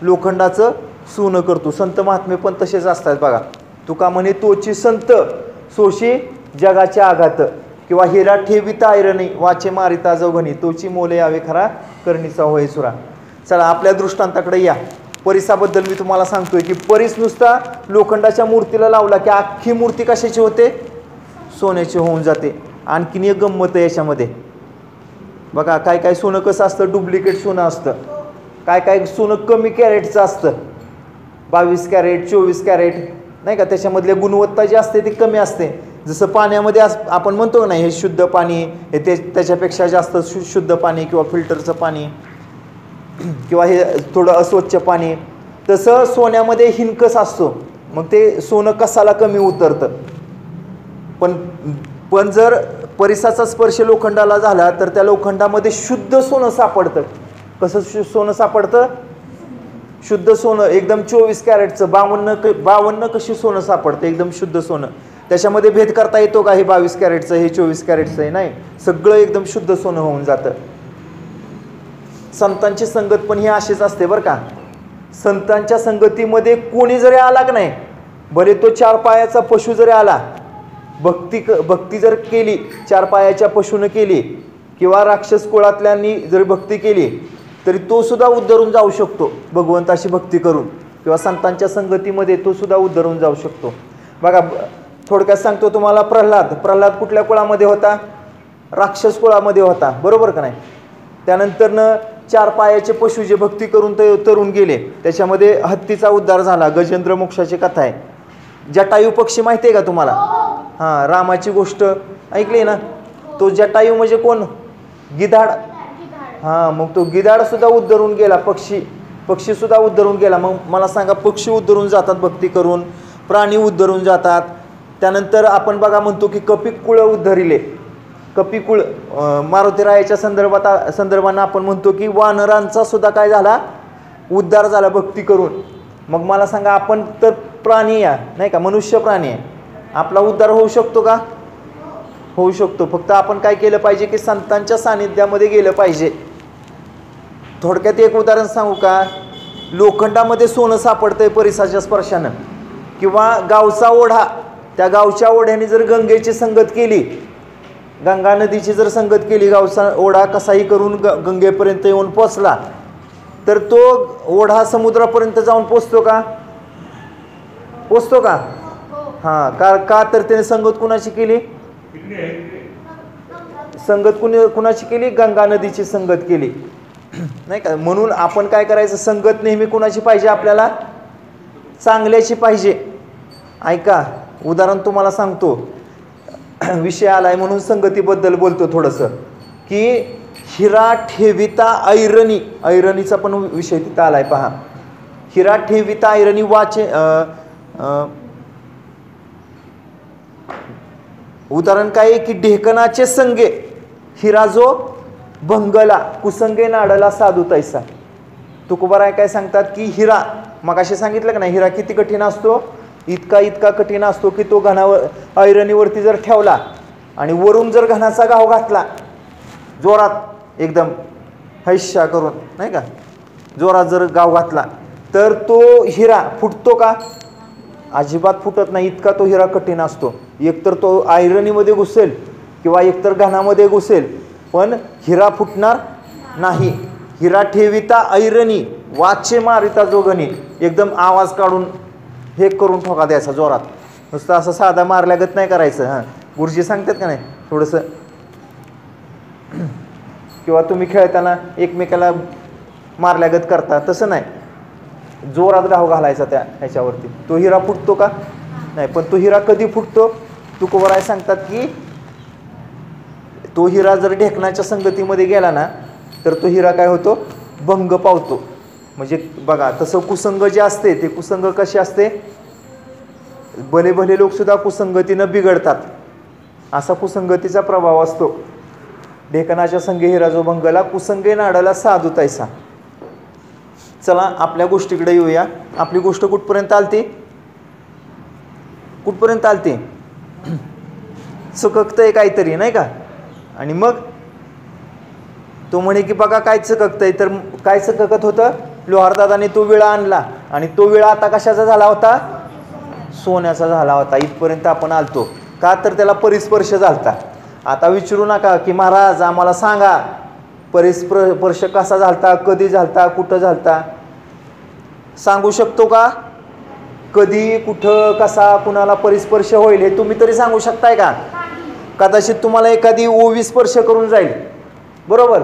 लोखंडाचं सोनं करतो. संत महात्मे पण तसेच असतात बघा. तुका म्हणे तोची संत सोशी जगाचे आघात, किंवा हिरा ठेविता ऐरणी वाचे मारिता जवघणी, तोची मोले यावे खरा करणीचा होय सुरा. चला आपल्या दृष्टांताकडे या. परीसाबद्दल मी तुम्हाला सांगतोय की परीस नुसता लोखंडाच्या मूर्तीला लावला की अख्खी मूर्ती कशाची होते? सोन्याची होऊन जाते. आणखीन एक गंमत आहे याच्यामध्ये बघा. काय काय सोनं कसं असतं? डुप्लिकेट सोनं असतं. काय काय सोनं कमी कॅरेटचं असतं, 22 कॅरेट 24 कॅरेट, नाही का. त्याच्यामधली गुणवत्ता जी असते ती कमी असते. जसं पाण्यामध्ये आपण म्हणतो नाही हे शुद्ध पाणी, हे त्याच्यापेक्षा जास्त शुद्ध पाणी किंवा फिल्टरचं पाणी किंवा हे थोडं अस्वच्छ पाणी, तसं सोन्यामध्ये हिनकस असतो. मग ते सोनं कसाला कमी उतरतं. पण जर परीसाचा स्पर्श लोखंडाला झाला तर त्या लोखंडामध्ये शुद्ध सोनं सापडतं. कसं सोनं सापडतं? शुद्ध सोनं, एकदम 24 कॅरेटचं 52 कशी सोनं सापडतं, एकदम शुद्ध सोनं. त्याच्यामध्ये भेद करता येतो का हे 22 कॅरेटचं हे 24 कॅरेटचं आहे? नाही. सगळं एकदम शुद्ध सोनं होऊन जातं. संतांची संगत पण ही अशीच असते बरं का. संतांच्या संगतीमध्ये कोणी जरी आला की नाही, भले तो 4 पायाचा पशु जरी आला, भक्ती जर केली, 4 पायाच्या पशुनं केली किंवा राक्षस कुळातल्यांनी जरी भक्ती केली तरी तो सुद्धा उद्धरून जाऊ शकतो भगवंताशी भक्ती करून, किंवा संतांच्या संगतीमध्ये तो सुद्धा उद्धरून जाऊ शकतो. बघा थोडक्यात सांगतो तुम्हाला. प्रल्हाद कुठल्या कुळामध्ये होता? राक्षस कुळामध्ये होता, बरोबर का नाही. त्यानंतरनं 4 पायाचे पशु जे भक्ती करून तरून गेले, त्याच्यामध्ये हत्तीचा उद्धार झाला. गजेंद्र मोक्षाची कथा आहे. जटायू पक्षी माहिती आहे का तुम्हाला? हां, रामाची गोष्ट ऐकली ना. तो जटायू म्हणजे कोण? गिधाड. हां, मग तो गिधाड सुद्धा उद्धरून गेला, पक्षी सुद्धा उद्धरून गेला. मग मला सांगा, पक्षी उद्धरून जातात भक्ती करून, प्राणी उद्धरून जातात. त्यानंतर आपण बघा म्हणतो की कपिकुळ उद्धरिले. कपिकुळ मारुतीरायाच्या संदर्भानं आपण म्हणतो की वानरांचा सुद्धा काय झाला? उद्धार झाला भक्ती करून. मग मला सांगा, आपण तर प्राणी आहे नाही का, मनुष्य प्राणी आहे. आपला उद्धार होऊ शकतो का? होऊ शकतो. फक्त आपण काय केलं पाहिजे की संतांच्या सानिध्यामध्ये गेलं पाहिजे. थोडक्यात एक उदाहरण सांगू का? लोखंडामध्ये सोनं सापडतंय परिसाच्या स्पर्शानं, किंवा गावचा ओढा, त्या गावच्या ओढ्याने जर गंगेची संगत केली, गंगा नदीची जर संगत केली, गावचा ओढा कसाही करून गंगेपर्यंत येऊन पोचला, तर तो ओढा समुद्रापर्यंत जाऊन पोचतो का? पोचतो का? हां. का तर त्याने संगत कुणाची केली? संगत कुणाची केली? गंगा नदीची संगत केली नाही का. म्हणून आपण काय करायचं, संगत नेहमी कुणाची पाहिजे आपल्याला? चांगल्याची पाहिजे. ऐका, उदाहरण तुम्हाला सांगतो, विषय आलाय म्हणून संगतीबद्दल बोलतो थोडंसं, की हिरा ठेविता ऐरणी, ऐरणीचा पण विषय तिथं आलाय पहा. हिरा ठेविता ऐरणी वाचे उदाहरण काय आहे की ढेकणाचे संगे हिरा जो भंगला, कुसंगे नाडला साधू तैसा. तुकोबाराय काय सांगतात की हिरा, मग असे सांगितलं का नाही, हिरा किती कठीण असतो? इतका कठीण असतो की तो घणावर ऐरणीवरती जर ठेवला आणि वरून जर घणाचा घाव घातला जोरात एकदम हैशा करून नाही का, जोरात जर घाव घातला तर तो हिरा फुटतो का? अजिबात फुटत नाही. इतका तो हिरा कठीण असतो. एकतर तो ऐरणीमध्ये घुसेल किंवा एकतर घणामध्ये घुसेल, पण हिरा फुटणार नाही. हिरा ठेविता ऐरणी वाचे मारिता जोगणी, एकदम आवाज काढून हे करून ठोका द्यायचा जोरात, नुसतं असं साधा मारल्यागत नाही करायचं. हां, गुरुजी सांगतात का नाही थोडंसं, किंवा तुम्ही खेळताना एकमेकाला मारल्यागत करता, तसं नाही, जोरात घाव घालायचा त्या ह्याच्यावरती. तो हिरा फुटतो का? नाही. पण तो हिरा कधी फुटतो? तुकोबाराय सांगतात की तो हिरा जर ढेकणाच्या संगतीमध्ये गेला ना, तर तो हिरा काय होतो? भंग पावतो. म्हणजे बघा, तसं कुसंग जे असते, ते कुसंग कसे असते? भले भले लोकसुद्धा कुसंगतीनं बिघडतात, असा कुसंगतीचा प्रभाव असतो. ढेकणाच्या संगे हिरा जो भंगला, कुसंगे नाडाला साधू तैसा. चला आपल्या गोष्टीकडे येऊया. आपली गोष्ट कुठपर्यंत आलती? कुठपर्यंत आलती? चककतंय काहीतरी नाही का, आणि मग तो म्हणे की बघा काय चककतंय. तर काय चककत होतं? लोहारदादाने तो विळा आणला आणि तो विळा आता कशाचा झाला होता? सोन्याचा झाला होता. इथपर्यंत आपण आलतो. का तर त्याला परिस्पर्श झालता. आता विचारू नका की महाराज आम्हाला सांगा परिस्पर्श कसा झालता, कधी झालता, कुठं झालता. सांगू शकतो का? कधी, कुठं, कसा, कुणाला परिस्पर्श होईल हे तुम्ही तरी सांगू शकताय का? कदाचित तुम्हाला एखादी ओवी स्पर्श करून जाईल, बरोबर,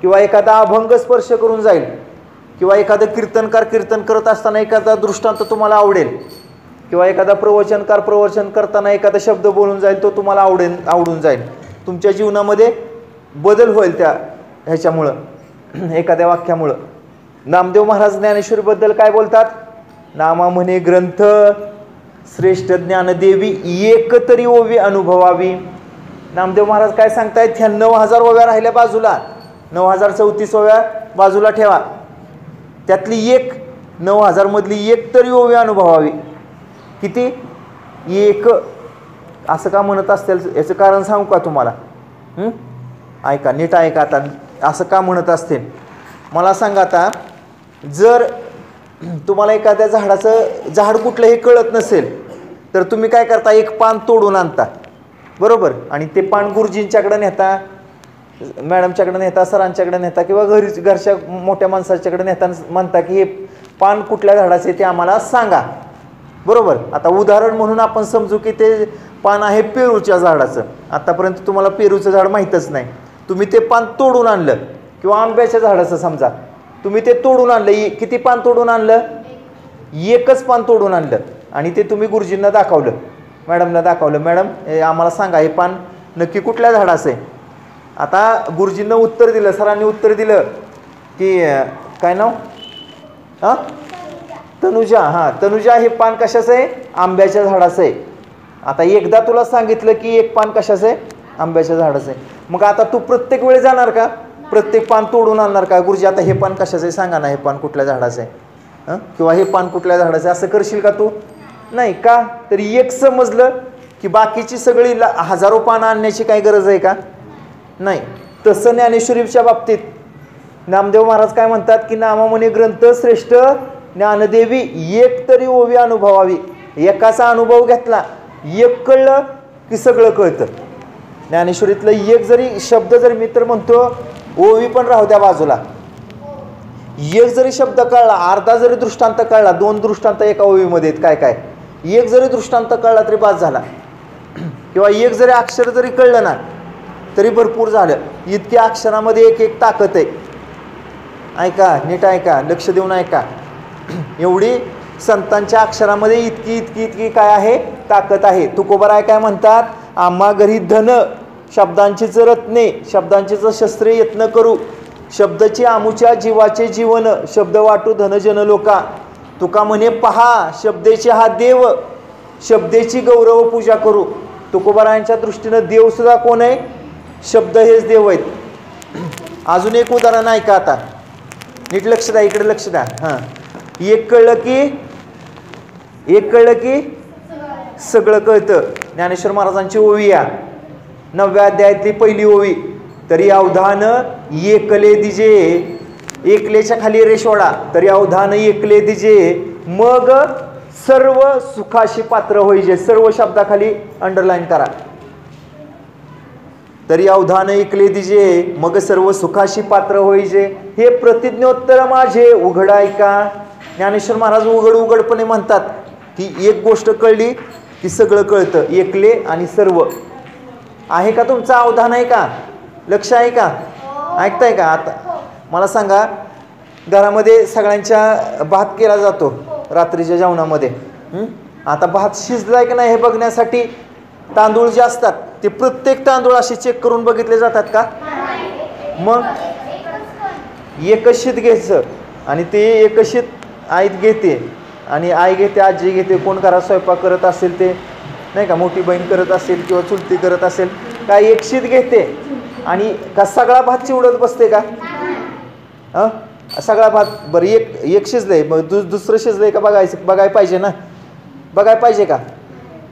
किंवा एखादा अभंग स्पर्श करून जाईल, किंवा एखादं कीर्तनकार कीर्तन करत असताना एखादा दृष्टांत तुम्हाला आवडेल, किंवा एखादा प्रवचनकार प्रवचन करताना एखादा शब्द बोलून जाईल, तो तुम्हाला आवडून जाईल. तुमच्या जीवनामध्ये बदल होईल त्या ह्याच्यामुळं, एखाद्या वाक्यामुळं. नामदेव महाराज ज्ञानेश्वरीबद्दल काय बोलतात? नामा म्हणे ग्रंथ श्रेष्ठ ज्ञानदेवी एक तरी ओवी अनुभवावी. नामदेव महाराज काय सांगतायत? ह्या 9000 ओव्या राहिल्या बाजूला, 9034 ओव्या बाजूला ठेवा, त्यातली एक 9000 मधली एक तरी ओवी अनुभवावी. किती? एक. असं का म्हणत असतील याचं कारण सांगू का तुम्हाला? ऐका, नीट ऐका. आता असं का म्हणत असतील मला सांगा. आता जर तुम्हाला एखाद्या झाडाचं झाड कुठलं हे कळत नसेल तर तुम्ही काय करता? एक पान तोडून आणता, बरोबर, आणि ते पान गुरुजींच्याकडे नेता, मॅडमच्याकडे नेता, सरांच्याकडे नेता, किंवा घरच्या मोठ्या माणसाच्याकडे नेता, म्हणता की हे पान कुठल्या झाडाचे ते आम्हाला सांगा, बरोबर. आता उदाहरण म्हणून आपण समजू की ते पान आहे पेरूच्या झाडाचं. आतापर्यंत तुम्हाला पेरूचं झाड माहीतच नाही, तुम्ही ते पान तोडून आणलं, किंवा आंब्याच्या झाडाचं समजा तुम्ही ते तोडून आणलं. किती पान तोडून आणलं? एकच पान तोडून आणलं, आणि ते तुम्ही गुरुजींना दाखवलं, मॅडमला दाखवलं. मॅडम आम्हाला सांगा हे पान नक्की कुठल्या झाडाचं आहे? आता गुरुजींना उत्तर दिलं, सरांनी उत्तर दिलं की काय नाव? हां, तनुजा. हां, तनुजा हे पान कशाचं आहे? आंब्याच्या झाडाचं आहे. आता एकदा तुला सांगितलं की एक पान कशाचं आहे? आंब्याच्या झाडाचं आहे. मग आता तू प्रत्येक वेळी जाणार का? प्रत्येक पान तोडून आणणार का? गुरुजी आता हे पान कशाचं आहे सांगा ना, हे पान कुठल्या झाडाचं आहे, किंवा हे पान कुठल्या झाडाचं आहे, असं करशील का तू? नाही का? तर एक समजलं की बाकीची सगळी हजारो पानं आणण्याची काही गरज आहे का? नाही. तसं ज्ञानेश्वरीच्या बाबतीत नामदेव महाराज काय म्हणतात की नामामुनी ग्रंथ श्रेष्ठ ज्ञानदेवी एक तरी ओवी अनुभवावी. एकाचा अनुभव घेतला, एक कळलं की सगळं कळतं. ज्ञानेश्वरीतलं एक जरी शब्द जरी मी तर म्हणतो ओवी पण राहू द्या बाजूला, एक जरी शब्द कळला, अर्धा जरी दृष्टांत कळला, 2 दृष्टांत एका ओवीमध्ये आहेत काय काय, एक जरी दृष्टांत कळला तरी बास झाला. किंवा एक जरी अक्षर जरी कळलं ना तरी भरपूर झालं. इतक्या अक्षरामध्ये एक एक ताकद आहे. ऐका, नीट ऐका, लक्ष देऊन ऐका. एवढी संतांच्या अक्षरामध्ये इतकी इतकी इतकी काय आहे, ताकद आहे. तुकोबाराय काय म्हणतात, आम्हा घरी धन शब्दांचीच रत्ने, शब्दांचीच शस्त्रे यत्न करू, शब्दाची आमुच्या जीवाचे जीवन, शब्द वाटू धनजन लोका. तुका म्हणे पहा शब्देचे हा देव, शब्देची गौरव पूजा करू. तुकोबारायांच्या दृष्टीनं देवसुद्धा कोण आहे? शब्द हेच देव आहेत. अजून एक उदाहरण आहे का? आता नीट लक्ष द्या, इकडे लक्ष द्या. हां, एक कळलं की सगळं कळतं. ज्ञानेश्वर महाराजांची ओवी या 9व्या अध्यायातली पहिली ओवी. तरी अवधान एकले दिजे, एकलेच्या खाली रेशोडा, तरी अवधान एकले दिजे, मग सर्व सुखाशी पात्र होईजे. सर्व शब्दाखाली अंडरलाईन करा. तरी अवधान ऐकले दिजे, मग सर्व सुखाशी पात्र होईजे. हे प्रतिज्ञोत्तर माझे उघड ऐका. ज्ञानेश्वर महाराज उघडपणे म्हणतात की एक गोष्ट कळली की सगळं कळतं. एकले आणि सर्व. आहे का तुमचं अवधान? आहे का? लक्ष आहे का? ऐकताय का? आता मला सांगा, घरामध्ये सगळ्यांच्या भात केला जातो रात्रीच्या जेवणामध्ये. आता भात शिजलाय की नाही हे बघण्यासाठी तांदूळ जे असतात ते प्रत्येक तांदूळ असे चेक करून बघितले जातात का? मग एकच शीत घ्यायचं आणि ते एकच शीत आईत घेते आणि आई घेते, आजी घेते, कोण घरात स्वयंपाक करत असेल ते नाही का, मोठी बहीण करत असेल किंवा चुलती करत असेल, काय एक शीत घेते आणि का सगळा भात चिवडत बसते का? सगळा भात बरं एक शिजलंय, मग दुसरं शिजलंय का बघायला पाहिजे ना, बघायला पाहिजे का?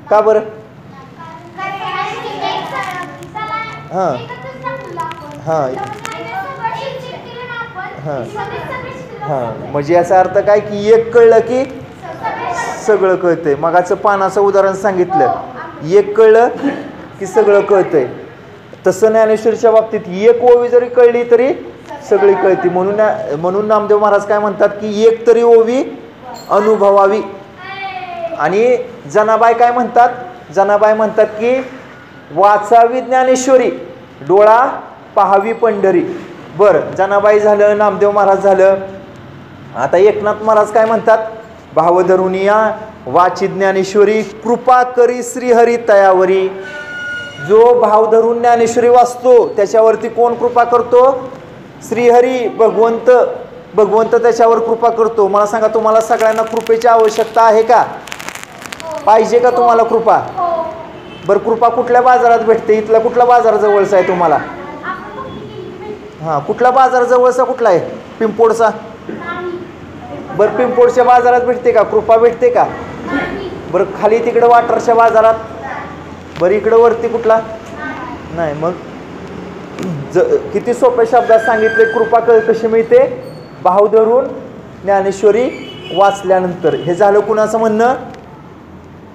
का बरं? हां हां हां हां, म्हणजे याचा अर्थ काय की एक कळलं की सगळं कळतंय. मगाचं पानाचं उदाहरण सांगितलं, एक कळलं की सगळं कळतंय. तसं ज्ञानेश्वरीच्या बाबतीत एक ओवी जरी कळली तरी सगळी कळती. म्हणून नामदेव महाराज काय म्हणतात की एक तरी ओवी अनुभवावी. आणि जनाबाई काय म्हणतात? जनाबाई म्हणतात की वाचावी ज्ञानेश्वरी, डोळा पाहावी पंढरी. बरं, जनाबाई झालं, नामदेव महाराज झालं. आता एकनाथ महाराज काय म्हणतात? भाव धरून या वाची ज्ञानेश्वरी, कृपा करी श्रीहरी तयावरी. जो भाव धरून ज्ञानेश्वरी वाचतो त्याच्यावरती कोण कृपा करतो? श्रीहरी, भगवंत त्याच्यावर कृपा करतो. मला सांगा, तुम्हाला सगळ्यांना कृपेची आवश्यकता आहे का? पाहिजे का तुम्हाला कृपा? बरं, कृपा कुठल्या बाजारात भेटते? इथला कुठला बाजार जवळचा आहे तुम्हाला? हां, कुठला बाजार जवळचा कुठला आहे? पिंपोडचा. बरं, पिंपोडच्या बाजारात भेटते का कृपा? भेटते का? बरं, खाली तिकडं वाटरच्या बाजारात. बरं, इकडं वरती कुठला? नाही. मग किती सोप्या शब्दात सांगितले कृपा कशी मिळते? भाव धरून ज्ञानेश्वरी वाचल्यानंतर. हे झालं कुणाचं म्हणणं?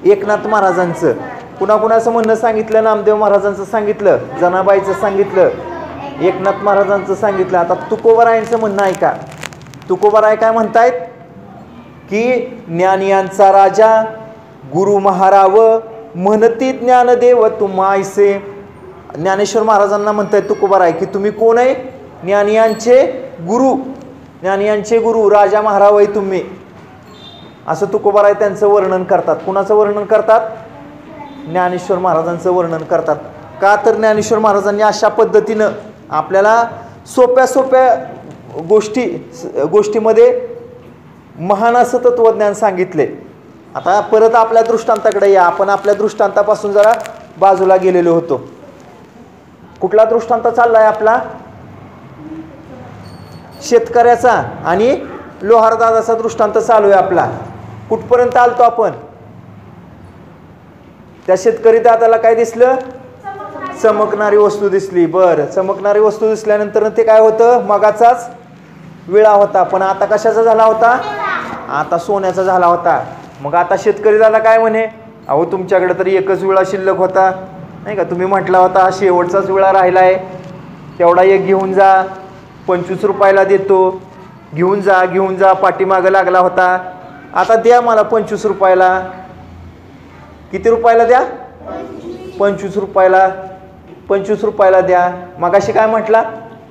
एकनाथ महाराजांचं. कुणाकुणाचं म्हणणं सांगितलं? नामदेव महाराजांचं सांगितलं, जनाबाईचं सांगितलं, एकनाथ महाराजांचं सांगितलं. आता तुकोबारायांचं म्हणणं आहे का? तुकोबाराय काय म्हणतायत की ज्ञानियांचा राजा गुरु महाराव म्हणती ज्ञानदेव तुम्हायसे. ज्ञानेश्वर महाराजांना म्हणतायत तुकोबाराय की तुम्ही कोण आहे? ज्ञानियांचे गुरु, ज्ञानियांचे गुरु, राजा महाराव आहे तुम्ही. असं तुकोबाराय त्यांचं वर्णन करतात. कुणाचं वर्णन करतात? ज्ञानेश्वर महाराजांचं वर्णन करतात. का तर ज्ञानेश्वर महाराजांनी अशा पद्धतीनं आपल्याला सोप्या सोप्या गोष्टीमध्ये महान असं तत्वज्ञान सांगितले. आता परत आपल्या दृष्टांताकडे या. आपण आपल्या दृष्टांतापासून जरा बाजूला गेलेलो होतो. कुठला दृष्टांत चाललाय आपला? शेतकऱ्याचा आणि लोहारदादाचा दृष्टांत चालू आहे आपला. कुठपर्यंत आलतो आपण? त्या शेतकरी दादाला काय दिसलं? चमकणारी वस्तू दिसली. बरं, चमकणारी वस्तू दिसल्यानंतर ते काय होतं? मगाचाच विळा होता, पण आता कशाचा झाला होता? आता सोन्याचा झाला होता. मग आता शेतकरी दादा काय म्हणे? अहो तुमच्याकडे तरी एकच विळा शिल्लक होता नाही का, तुम्ही म्हटला होता शेवटचाच विळा राहिला आहे, तेवढा एक घेऊन जा, 25 रुपयाला देतो, घेऊन जा घेऊन जा, पाठीमागं लागला होता. आता द्या मला 25 रुपयाला. किती रुपयाला द्या? 25 रुपयाला. 25 रुपयाला द्या. मगाशी काय म्हटला?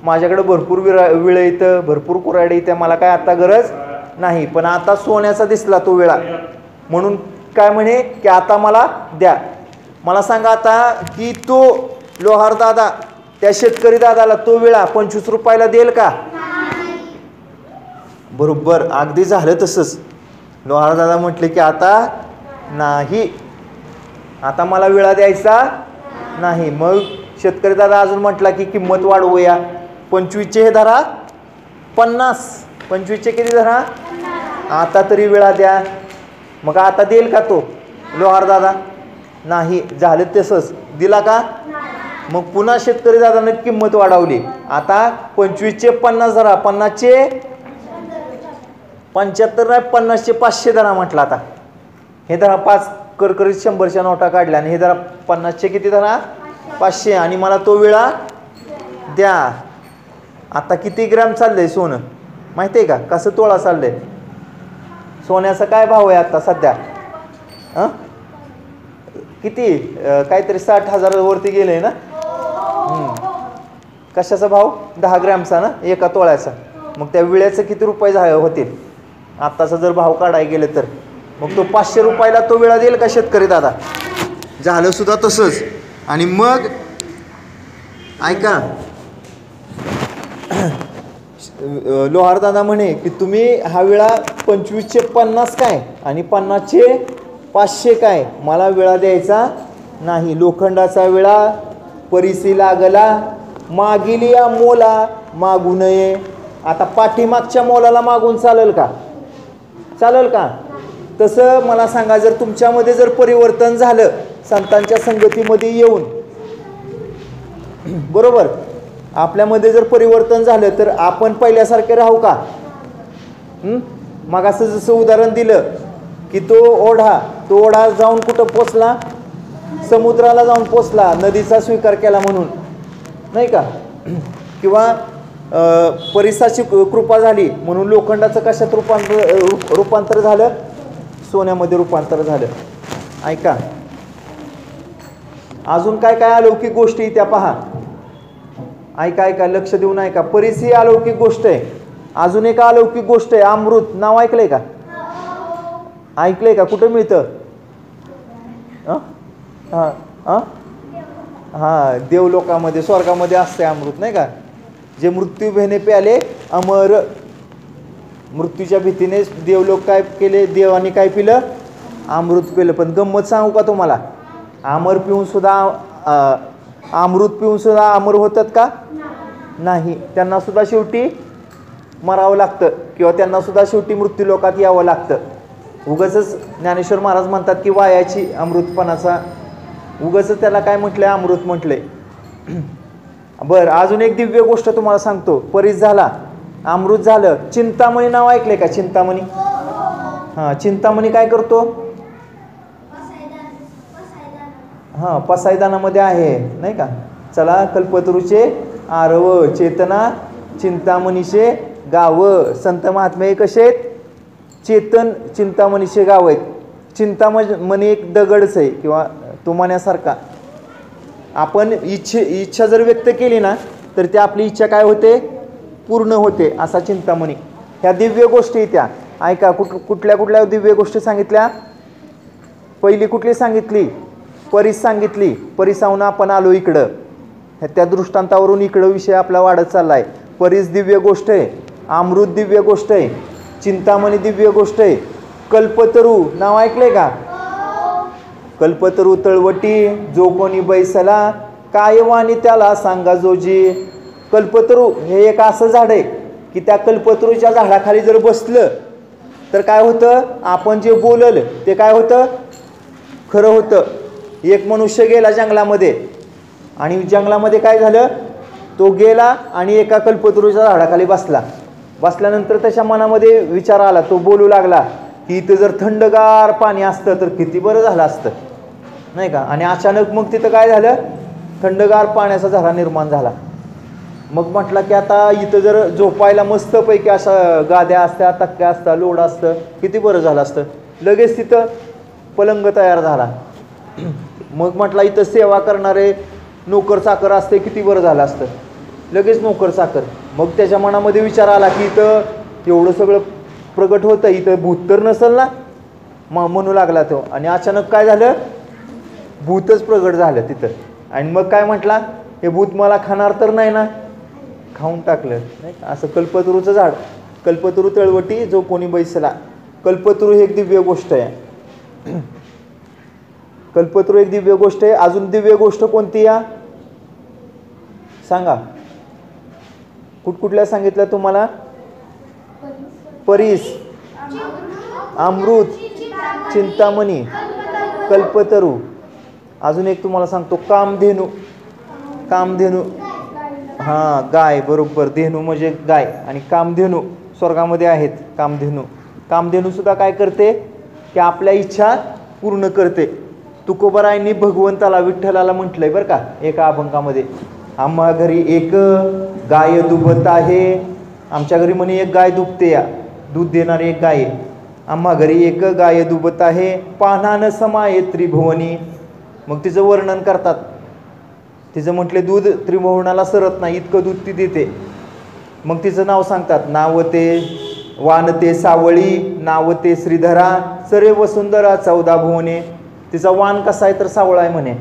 माझ्याकडे भरपूर विळं येतं, भरपूर कुऱ्हाडी येतं, मला काय आता गरज नाही. पण आता सोन्याचा दिसला तो विळा, म्हणून काय म्हणे की आता मला द्या. मला सांगा आता की तो लोहार दादा त्या शेतकरी दादाला तो विळा 25 रुपयाला देईल का? बरोबर, अगदी झालं तसंच. लोहार दादा म्हटले की आता नाही, आता मला विळा द्यायचा नाही. मग शेतकरी दादा अजून म्हटला की किंमत वाढवूया, 25चे हे धरा 50, 25चे किती धरा? आता तरी विळा द्या. मग आता देईल का तो लोहार दादा? नाही. झालं तसंच. दिला का? मग पुन्हा शेतकरी दादाने किंमत वाढवली. आता 25चे 50 धरा, 50चे 75 नाही, 50चे 500 धरा म्हटलं. आता हे धरा 5 करकरीत 100च्या नोटा काढल्या आणि हे धरा 50चे किती धरा? 500, आणि मला तो विळा द्या. आता किती ग्रॅम चाललंय सोनं माहिती आहे का? कसं तोळा चाललंय? सोन्याचा काय भाव आहे आता सध्या? किती? काहीतरी 60,000 वरती गेले ना. कशाचा भाव? 10 ग्रॅमचा ना, एका तोळ्याचा. मग त्या विळ्याचं किती रुपये होतील आत्ताचा जर भाव काढायला गेले तर? मग तो 500 रुपयाला तो विळा देईल का शेतकरी दादा? झालं सुद्धा तसंच. आणि मग ऐका, लोहार दादा म्हणे की तुम्ही हा विळा 25चे 50 काय आणि 50चे 500 काय, मला विळा द्यायचा नाही. लोखंडाचा विळा परिसी लागला, मागिली या मोला मागू नये. आता पाठीमागच्या मोलाला मागून चालेल का? चालेल का? तसं मला सांगा, जर तुमच्यामध्ये जर परिवर्तन झालं संतांच्या संगतीमध्ये येऊन, बरोबर, आपल्यामध्ये जर परिवर्तन झालं तर आपण पहिल्यासारखे राहू का? मग असं जसं उदाहरण दिलं की तो ओढा जाऊन कुठं पोचला? समुद्राला जाऊन पोचला, नदीचा स्वीकार केला म्हणून नाही का? किंवा परिसाची कृपा झाली म्हणून लोखंडाचं कशात रूपांतर झालं? सोन्यामध्ये रूपांतर झालं. ऐका, अजून काय काय अलौकिक गोष्टी त्या पहा. ऐका, लक्ष देऊन ऐका. परीस ही अलौकिक गोष्ट आहे. अजून एक अलौकिक गोष्ट आहे, अमृत. नाव ऐकलंय का? ऐकलंय का? कुठं मिळतं? हां, देवलोकामध्ये, स्वर्गामध्ये असते अमृत नाही का? जे मृत्यू भेने प्याले अमर. मृत्यूच्या भीतीने देवलोक काय केले? देवाने काय पिलं? अमृत पिलं. पण गंमत सांगू का तुम्हाला? अमृत पिऊन सुद्धा अमर होतात का? नाही. त्यांना सुद्धा शेवटी मरावं लागतं किंवा त्यांना सुद्धा शेवटी मृत्यूलोकात यावं लागतं. उगाचच ज्ञानेश्वर महाराज म्हणतात की वायाची अमृतपणाचा, उगाच त्याला काय म्हटलंय? अमृत म्हटलंय. बरं, अजून एक दिव्य गोष्ट तुम्हाला सांगतो. परीस झाला, अमृत झालं. चिंतामणी नाव ऐकलंय का? चिंतामणी. हां, चिंतामणी काय करतो? हां, पसायदानामध्ये आहे नाही का? चला कल्पतरूचे आरव, चेतना चिंतामणीचे गाव. संत महात्मे कसे? चेतन चिंतामणीचे गाव आहेत. चिंतामणी एक दगडच आहे किंवा तुमान्यासारखा. आपण इच्छा जर व्यक्त केली ना तर ती आपली इच्छा काय होते? पूर्ण होते. असा चिंतामणी. ह्या दिव्य गोष्टी त्या ऐका. कुठल्या दिव्य गोष्टी सांगितल्या? पहिली कुठली सांगितली? परीस सांगितली. परीसाहून आपण आलो इकडं. त्या दृष्टांतावरून इकडं विषय आपला वाढत चाललाय. परीस दिव्य गोष्ट आहे, अमृत दिव्य गोष्ट आहे, चिंतामणी दिव्य गोष्ट आहे. कल्पतरू नाव ऐकलंय का? कल्पतरू तळवटी जो कोणी बैसला, काय वाणी त्याला सांगा जोजी. कल्पतरू हे एक असं झाड आहे की त्या कल्पतरूच्या झाडाखाली जर बसलं तर काय होतं? आपण जे बोलल ते काय होतं? खरं होतं. एक मनुष्य गेला जंगलामध्ये आणि जंगलामध्ये काय झालं, तो गेला आणि एका कल्पतरूच्या झाडाखाली बसला. बसल्यानंतर त्याच्या मनामध्ये विचार आला, तो बोलू लागला की इथं जर थंडगार पाणी असतं तर किती बरं झालं असतं, नाही का. आणि अचानक मग तिथं काय झालं, थंडगार पाण्याचा झरा निर्माण झाला. मग म्हटलं की आता इथं जर झोपायला मस्तपैकी अशा गाद्या असत्या, तक्क्या असत्या, लोड असतं, किती बरं झालं असतं. लगेच तिथं पलंग तयार झाला. मग म्हटलं इथं सेवा करणारे नोकर चाकर असते, किती बरं झालं असतं. लगेच नोकर चाकर. मग त्याच्या मनामध्ये विचार आला की इथं एवढं सगळं प्रगट होतं, इथं भूत तर नसेल ना, म्हणू लागला तो. आणि अचानक काय झालं, भूतच प्रगट झालं तिथं. आणि मग काय म्हटला, हे भूत मला खाणार तर नाही ना, खाऊन टाकलं, नाही का. असं कल्पतरूचं झाड, कल्पतरू तळवटी जो कोणी बैसला. कल्पतरू ही एक दिव्य गोष्ट आहे. कल्पतरू एक दिव्य गोष्ट आहे. अजून दिव्य गोष्ट कोणती या सांगा, कुठकुठल्या सांगितल्या तुम्हाला, परीस, अमृत, चिंतामणी, कल्पतरू. अजून एक तुम्हाला सांगतो, कामधेनू. कामधेनू, हां, गाय, बरोबर. धेनू म्हणजे गाय आणि कामधेनू स्वर्गामध्ये आहेत. कामधेनू, कामधेनूसुद्धा काय करते की आपल्या इच्छा पूर्ण करते. तुकोबारायांनी भगवंताला, विठ्ठलाला म्हटलंय बरं का एका अभंगामध्ये, आम्हा घरी एक गाय दुभत आहे. आमच्या घरी म्हणे एक गाय दुभते, या दूध देणारी एक गाय. आम्हा घरी एक गाय दुभत आहे, पानान समाये त्रिभुवनी. मग तिचं वर्णन करतात. तिचं म्हटले दूध त्रिभुवनाला सरत नाही, इतकं दूध ती देते. मग तिचं नाव सांगतात, नावते वानते सावळी, नावते श्रीधरा, सरे वसुंधरा 14 भुवने. तिचा वान कसा आहे तर सावळा आहे म्हणे.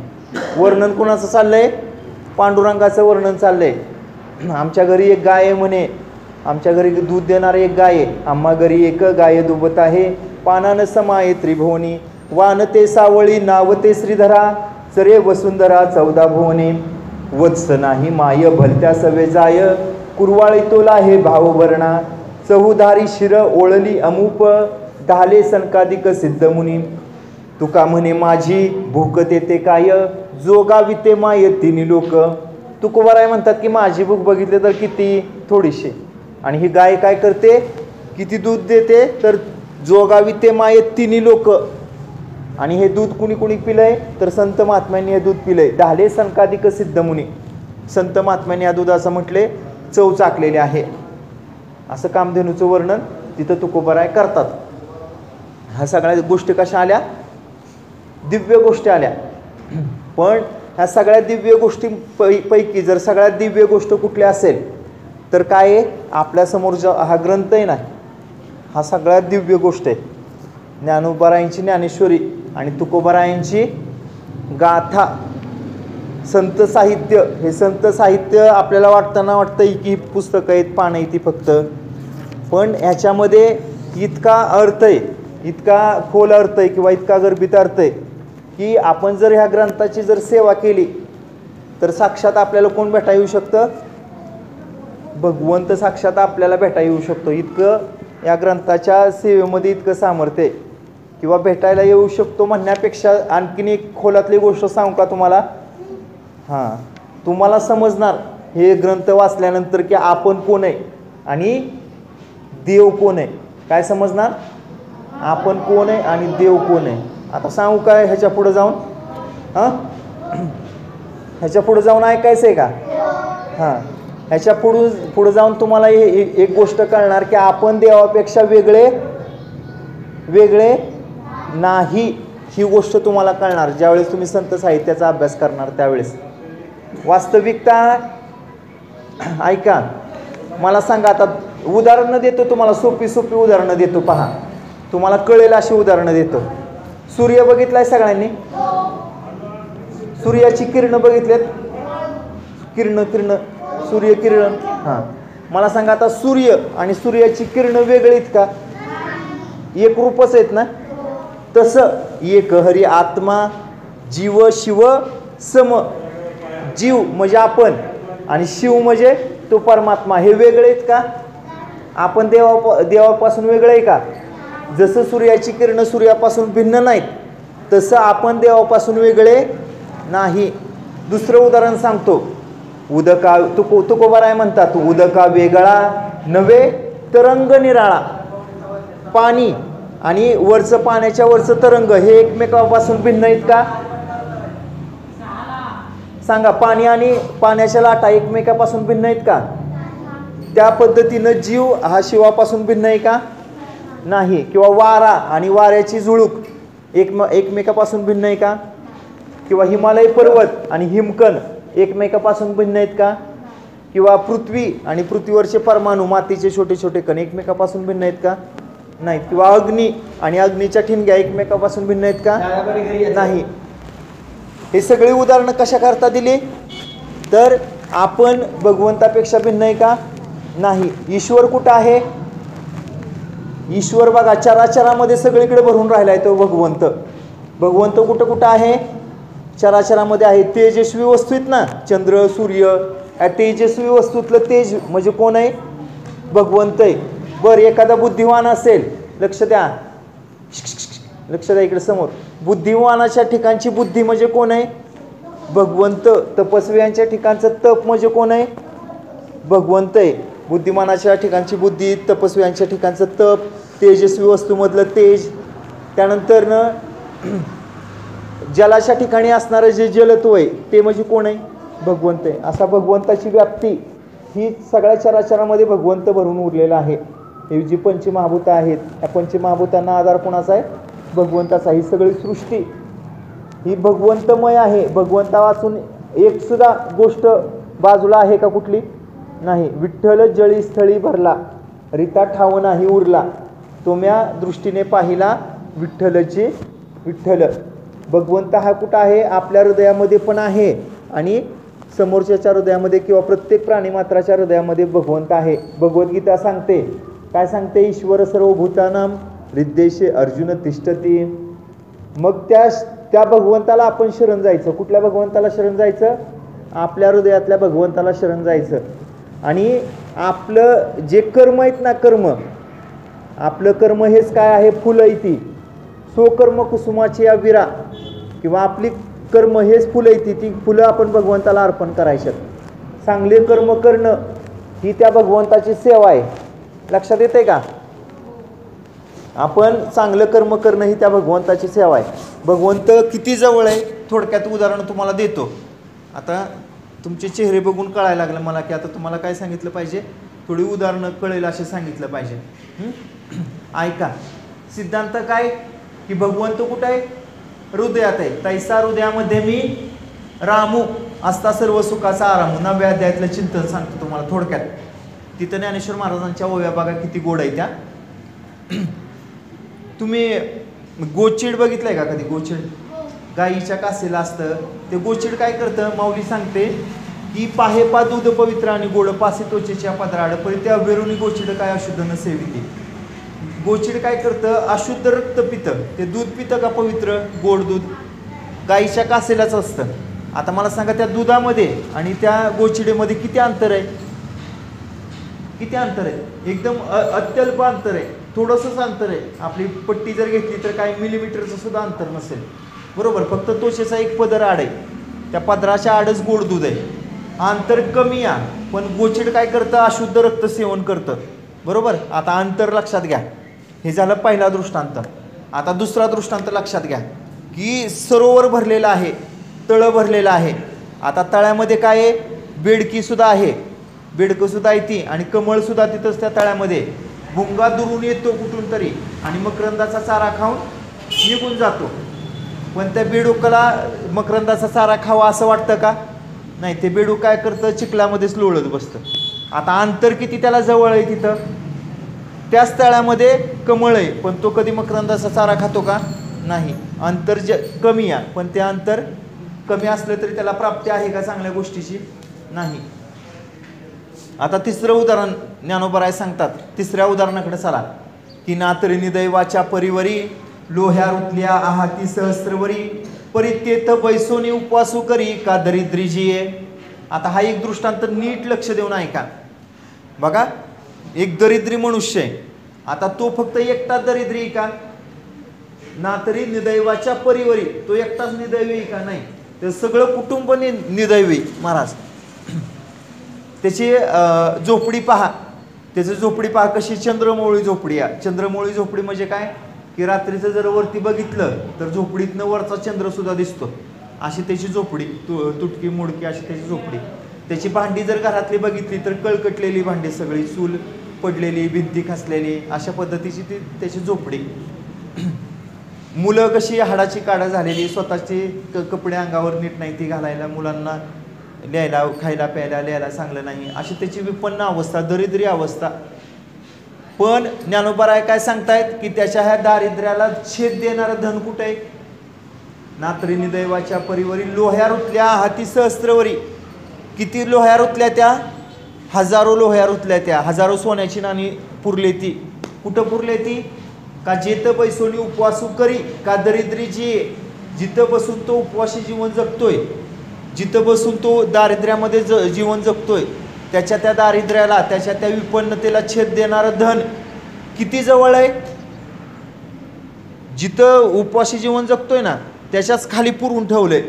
वर्णन कुणाचं चाललंय, पांडुरंगाचं वर्णन चाललंय. आमच्या घरी एक गाय आहे म्हणे, आमच्या घरी दूध देणारी एक गाय आहे. आम्हा घरी एक गाय दुभत आहे, पानान समाये त्रिभुवनी. वानते सावळी, नावते श्रीधरा, सरे वसुंधरा 14 भुवने. वत्स नाही माय भलत्या सवे जाय, कुरवाळी तोला हे भावभरणा. चहुधारी शिर ओळली अमूप, ढाले सनकादिक सिद्धमुनी. तुका म्हणे माझी भूक तेते काय, जोगाविते माय तिन्ही लोक. तुकोबाराय म्हणतात की माझी भूक बघितली तर किती थोडीशी, आणि ही गाय काय करते, किती दूध देते तर जोगाविते माय तिन्ही लोक. आणि हे दूध कुणी कुणी पिलंय तर संत महात्म्यांनी हे दूध पिलंय. ढाले सनकादिक सिद्धमुनी. संत महात्म्यांनी या दुधाचं म्हटले चव चाकलेली आहे. असं कामधेनूचं वर्णन तिथं तुकोबाराय करतात. ह्या सगळ्या गोष्टी कशा आल्या, दिव्य गोष्टी आल्या. पण ह्या सगळ्या दिव्य गोष्टी पैकी जर सगळ्यात दिव्य गोष्ट कुठली असेल तर काय आहे, आपल्यासमोर जो हा ग्रंथ आहे ना, हा सगळ्यात दिव्य गोष्ट आहे. ज्ञानोबारायांची ज्ञानेश्वरी आणि तुकोबारायांची गाथा, संत साहित्य. हे संत साहित्य आपल्याला वाटतं की पुस्तकं आहेत, पानं आहेत ती फक्त, पण ह्याच्यामध्ये इतका अर्थ आहे, इतका खोल अर्थ आहे किंवा इतका गर्भित अर्थ आहे की आपण जर ह्या ग्रंथाची जर सेवा केली तर साक्षात आपल्याला कोण भेटा येऊ शकतं, भगवंत साक्षात आपल्याला भेटा येऊ शकतो. इतकं या ग्रंथाच्या सेवेमध्ये इतकं सामर्थ्य आहे. किंवा भेटायला येऊ शकतो म्हणण्यापेक्षा आणखीन एक खोलातली गोष्ट सांगू का तुम्हाला. हां, तुम्हाला समजणार हे ग्रंथ वाचल्यानंतर की आपण कोण आहे आणि देव कोण आहे. काय समजणार, आपण कोण आहे आणि देव कोण आहे. आता सांगू काय ह्याच्या पुढे जाऊन, हां ह्याच्या पुढे जाऊन ऐकायचं आहे का. हां, ह्याच्या पुढे जाऊन तुम्हाला एक गोष्ट कळणार की आपण देवापेक्षा वेगळे नाही. ही गोष्ट तुम्हाला कळणार ज्यावेळेस तुम्ही संत साहित्याचा अभ्यास करणार त्यावेळेस. वास्तविकता ऐका, मला सांगा. आता उदाहरणं देतो तुम्हाला, सोपी उदाहरणं देतो, पहा तुम्हाला कळेल अशी उदाहरणं देतो. सूर्य बघितलाय सगळ्यांनी, सूर्याची किरणं बघितलेत, किरण सूर्यकिरण. हां, मला सांगा आता सूर्य आणि सूर्याची किरणं वेगळी आहेत का, एक रूपच आहेत ना. तसं एक हरी आत्मा जीव शिव सम. जीव म्हणजे आपण आणि शिव म्हणजे तो परमात्मा, हे वेगळे आहेत का. आपण देवापासून वेगळे आहे का. जसं सूर्याची किरणं सूर्यापासून भिन्न नाहीत तसं आपण देवापासून वेगळे नाही. दुसरं उदाहरण सांगतो. उदका तुकोबाराय म्हणतात, उदका वेगळा नव्हे तरंग निराळा. पाणी आणि वरचं पाण्याच्या वरचं तरंग हे एकमेकांपासून भिन्न आहेत का? सांगा. पाणी आणि पाण्याच्या लाटा एकमेकांपासून भिन्न आहेत का? त्या पद्धतीनं जीव हा शिवापासून भिन्न आहे का? नाही. किंवा वारा आणि वाऱ्याची झुळूक एकमेकापासून भिन्न आहे का? किंवा हिमालय पर्वत आणि हिमकण एकमेकापासून भिन्न आहेत का? किंवा पृथ्वी आणि पृथ्वीवरचे परमाणू मातीचे छोटे छोटे कण एकमेकापासून भिन्न आहेत का? नाही. किंवा अग्नी आणि अग्नीच्या ठिणग्या एकमेकापासून भिन्न आहेत का? नाही. हे सगळी उदाहरणं कशा करता दिली? तर आपण भगवंतापेक्षा भिन्न आहे का? नाही. ईश्वर कुठं आहे? ईश्वर बघा चराचरामध्ये सगळीकडे भरून राहिला आहे तो भगवंत. भगवंत कुठं कुठं आहे? चराचरामध्ये आहे. तेजस्वी वस्तू आहेत ना, चंद्र सूर्य, या तेजस्वी वस्तूतलं तेज म्हणजे कोण आहे? भगवंत आहे. बरं, एखादा बुद्धिवान असेल, लक्ष द्या, लक्ष द्या इकडे समोर. बुद्धिवानाच्या ठिकाणची बुद्धी म्हणजे कोण आहे? भगवंत. तपस्व्यांच्या ठिकाणचं तप म्हणजे कोण आहे? भगवंत आहे. बुद्धिमानाच्या ठिकाणची बुद्धी, तपस्व्यांच्या ठिकाणचं तप, तेजस्वी वस्तूमधलं तेज. त्यानंतर जलाच्या ठिकाणी असणारं जे जलत्व आहे ते म्हणजे कोण आहे? भगवंत आहे. असा भगवंताची व्याप्ती ही सगळ्या चराचरामध्ये भगवंत भरून उरलेला आहे. हे जी पंचमहाभूतं आहेत, या पंचमहाभूतांना आधार कोणाचा आहे? भगवंताचा. ही सगळी सृष्टी ही भगवंतमय आहे. भगवंता वाचून एक सुद्धा गोष्ट बाजूला आहे का कुठली? नाही. विठ्ठल जळी स्थळी भरला, रीता ठाव नाही उरला, तुम्या दृष्टीने पाहिला विठ्ठलची विठ्ठल. भगवंत हा कुठं आहे? आपल्या हृदयामध्ये पण आहे आणि समोरच्याच्या हृदयामध्ये किंवा प्रत्येक प्राणीमात्राच्या हृदयामध्ये भगवंत आहे. भगवद्गीता सांगते, काय सांगते? ईश्वर सर्वभूतानां हृद्देशे अर्जुन तिष्ठती. मग त्या भगवंताला आपण शरण जायचं. कुठल्या भगवंताला शरण जायचं? आपल्या हृदयातल्या भगवंताला शरण जायचं. आणि आपलं जे कर्म आहेत ना, कर्म, आपलं कर्म हेच काय आहे? फुलं येती स्वकर्म कुसुमाची विरा, किंवा आपली कर्म हेच फुलं येते, ती फुलं आपण भगवंताला अर्पण करायच्यात. चांगले कर्म करणं ही त्या भगवंताची सेवा आहे. लक्षात येते का? आपण चांगलं कर्म करणं ही त्या भगवंताची सेवा आहे. भगवंत किती जवळ आहे? थोडक्यात उदाहरण तुम्हाला देतो. आता तुमचे चेहरे बघून कळायला लागलं मला की आता तुम्हाला काय सांगितलं पाहिजे, थोडी उदाहरणं कळेल असे सांगितलं पाहिजे. ऐका. सिद्धांत काय की भगवंत कुठं आहे? हृदयात आहे. तैसा हृदयामध्ये मी रामू असता सर्व सुखाचा आरामू. 9व्या अध्यायातलं चिंतन सांगतो तुम्हाला थोडक्यात. तिथं ज्ञानेश्वर महाराजांच्या ओव्या बघा किती गोड आहे त्या. तुम्ही गोचिड बघितलंय का कधी? गोचिड गाईच्या कासेला असतं ते. गोचिड काय करतं? माऊली सांगते की पाहे पा दूध पवित्र आणि गोड पासे त्वचेच्या पदराड परी त्या अभेरुनी गोचिड काय अशुद्ध न सेविते. गोचिड काय करतं? अशुद्ध रक्त पितं. ते दूध पितं का पवित्र? गोड दूध. गाईच्या कासेलाच असतं. आता मला सांगा त्या दुधामध्ये आणि त्या गोचिडेमध्ये किती अंतर आहे? किती अंतर आहे? एकदम अत्यल्प अंतर आहे. थोडंसंच अंतर आहे. आपली पट्टी जर घेतली तर काही मिलीमीटरचं सुद्धा अंतर नसेल. बरोबर. फक्त त्वचेचा एक पदर आड आहे. त्या पदराच्या आडच गोड दूध आहे. अंतर कमी आहे. पण गोचिड काय करतं? अशुद्ध रक्त सेवन करतं. बरोबर. आता अंतर लक्षात घ्या. हे झालं पहिला दृष्टांत. आता दुसरा दृष्टांत लक्षात घ्या की सरोवर भरलेलं आहे, तळं भरलेलं आहे. आता तळ्यामध्ये काय आहे? बेडकी सुद्धा आहे. बेडकं सुद्धा आहे ती आणि कमळ सुद्धा तिथंच त्या तळ्यामध्ये. भुंगा दुरून येतो कुठून तरी आणि मकरंदाचा चारा खाऊन निघून जातो. पण त्या बेडूकाला मकरंदाचा चारा खावा असं वाटतं का? नाही. ते बेडूक काय करतं? चिखलामध्येच लोळत बसतं. आता अंतर किती त्याला जवळ आहे? तिथं त्याच तळ्यामध्ये कमळ आहे, पण तो कधी मकरंदाचा चारा खातो का? नाही. अंतर कमी आहे, पण ते अंतर कमी असलं तरी त्याला प्राप्ती आहे का चांगल्या गोष्टीची? नाही. आता तिसरं उदाहरण ज्ञानोबराय सांगतात. तिसऱ्या उदाहरणाकडे चला. की नातरिणी दैवाच्या परिवरी लोह्या रुतल्या आहाती सहस्रवरी परित्येत बैसोनी उपवासू करी का दरिद्री जिये. आता हा एक दृष्टांत नीट लक्ष देऊन ऐका. बघा, एक दरिद्री मनुष्य आहे. आता तो फक्त एकटा दरिद्री का? ना तरी निदैवाच्या परिवारी. तो एकटाच निदैवी का नाही, तर सगळं कुटुंब निदैवी महाराज. त्याची झोपडी पहा, त्याची झोपडी पहा कशी, चंद्रमौळी झोपडी आहे. चंद्रमौळी झोपडी म्हणजे काय की रात्रीचं जर वरती बघितलं तर झोपडीतनं वरचा चंद्र सुद्धा दिसतो, अशी त्याची झोपडी. तुटकी मुडकी अशी त्याची झोपडी. त्याची भांडी जर घरातली बघितली तर कळकटलेली भांडी सगळी, चूल पडलेली, भिंती खचलेली, अशा पद्धतीची ती त्याची झोपडी. मुलं कशी हाडाची काढा झालेली, स्वतःची कपडे अंगावर नीट नाही ती घालायला, मुलांना लिहायला खायला प्यायला लिहायला चांगलं नाही, अशी त्याची विपन्न अवस्था, दरिद्री अवस्था. पण ज्ञानोबा काय सांगतायत की त्याच्या ह्या दारिद्र्याला छेद देणारं धन कुठे आहे. ना तरी निदैवाच्या परिवारी लोह्या रुतल्या हाती सहस्त्रवरी. किती लोह्या रुतल्या त्या, हजारो लोह्या रुतल्या त्या, हजारो सोन्याची नाणी पुरले ती. कुठं पुरले ती, का जेत पैसोनी उपवासू करी, का दरिद्री जी जिथं बसून तो उपवासी जीवन जगतोय, जिथं बसून तो दारिद्र्यामध्ये जीवन जगतोय, त्याच्या त्या दारिद्र्याला, त्याच्या त्या विपन्नतेला छेद देणारं धन किती जवळ आहे. जिथं उपवासी जीवन जगतोय ना त्याच्याच खाली पुरून ठेवलंय.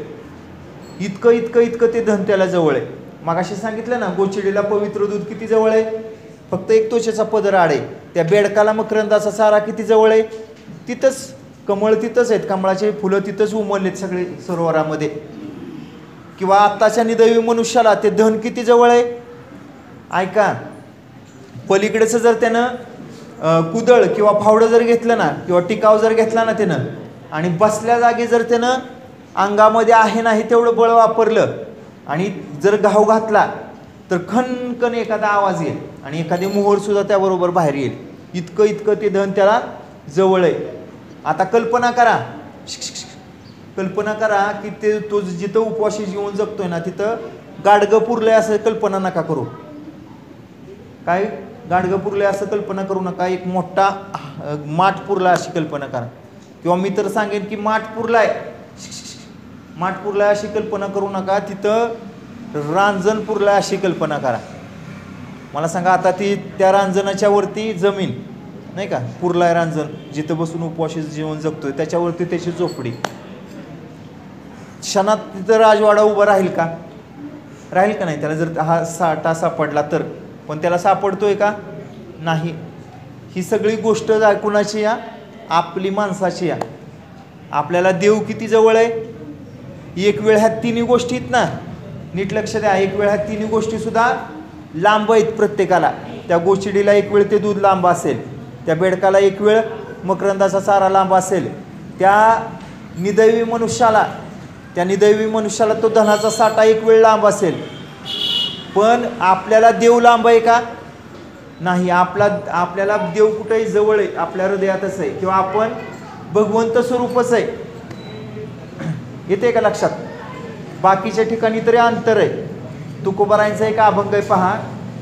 इतकं इतकं इतकं ते धन त्याला जवळ आहे. मगाशी सांगितलं ना गोचिडीला पवित्र दूध किती जवळ आहे, फक्त एक तोचेचा पदर आड आहे. त्या बेडकाला मकरंदाचा सारा किती जवळ आहे, तिथंच कमळ तिथंच आहेत, कमळाचे फुलं तिथंच उमललेत सगळे सरोवरामध्ये. किंवा आत्ताच्या निदैवी मनुष्याला ते धन किती जवळ आहे. ऐका, पलीकडेचं जर त्यानं कुदळ किंवा फावडं जर घेतलं ना, किंवा टिकाव जर घेतला ना त्यानं, आणि बसल्या जागी जर त्यानं अंगामध्ये आहे नाही तेवढं बळ वापरलं आणि जर घाव घातला तर खनखन एखादा आवाज येईल आणि एखादी मोहोर सुद्धा त्याबरोबर बाहेर येईल. इतकं इतकं ते धन त्याला जवळ आहे. आता कल्पना करा, कल्पना करा की ते तो जिथं उपवासी जीवन जगतोय ना तिथं गाडगं पुरलंय असं कल्पना नका करू. काय गाडगं पुरलंय असं कल्पना करू नका. एक मोठा माठ पुरला अशी कल्पना करा. किंवा मी तर सांगेन की माठ पुरलाय, माठ पुरलाय अशी कल्पना करू नका. तिथं रांजण पुरलाय अशी कल्पना करा. मला सांगा आता ती त्या रांजणाच्या वरती जमीन नाही का, पुरलाय रांजण, जिथं बसून उपवासी जीवन जगतोय त्याच्यावरती त्याची झोपडी. क्षणात तिथं राजवाडा उभा राहील का, राहील का नाही. त्याला जर हा साठा सापडला तर, पण त्याला सापडतोय का, नाही. ही सगळी गोष्ट कुणाची या, आपली माणसाची या. आपल्याला देव किती जवळ आहे. एक वेळ ह्या तिन्ही गोष्टी आहेत ना, नीट लक्ष द्या, एक वेळ ह्या तिन्ही गोष्टी सुद्धा लांब आहेत प्रत्येकाला. त्या गोचिडीला एक वेळ ते दूध लांब असेल, त्या बेडकाला एक वेळ मकरंदाचा चारा लांब असेल, त्या निदैवी मनुष्याला तो धनाचा साठा एक वेळ लांब असेल. पण आपल्याला देव लांब आहे का, नाही. आपल्याला देव कुठेही जवळ आहे, आपल्या हृदयातच आहे, किंवा आपण भगवंत स्वरूपच आहे. येते का लक्षात. बाकीच्या ठिकाणी तरी अंतर आहे. तुकोबारायांचा एक अभंग आहे पहा,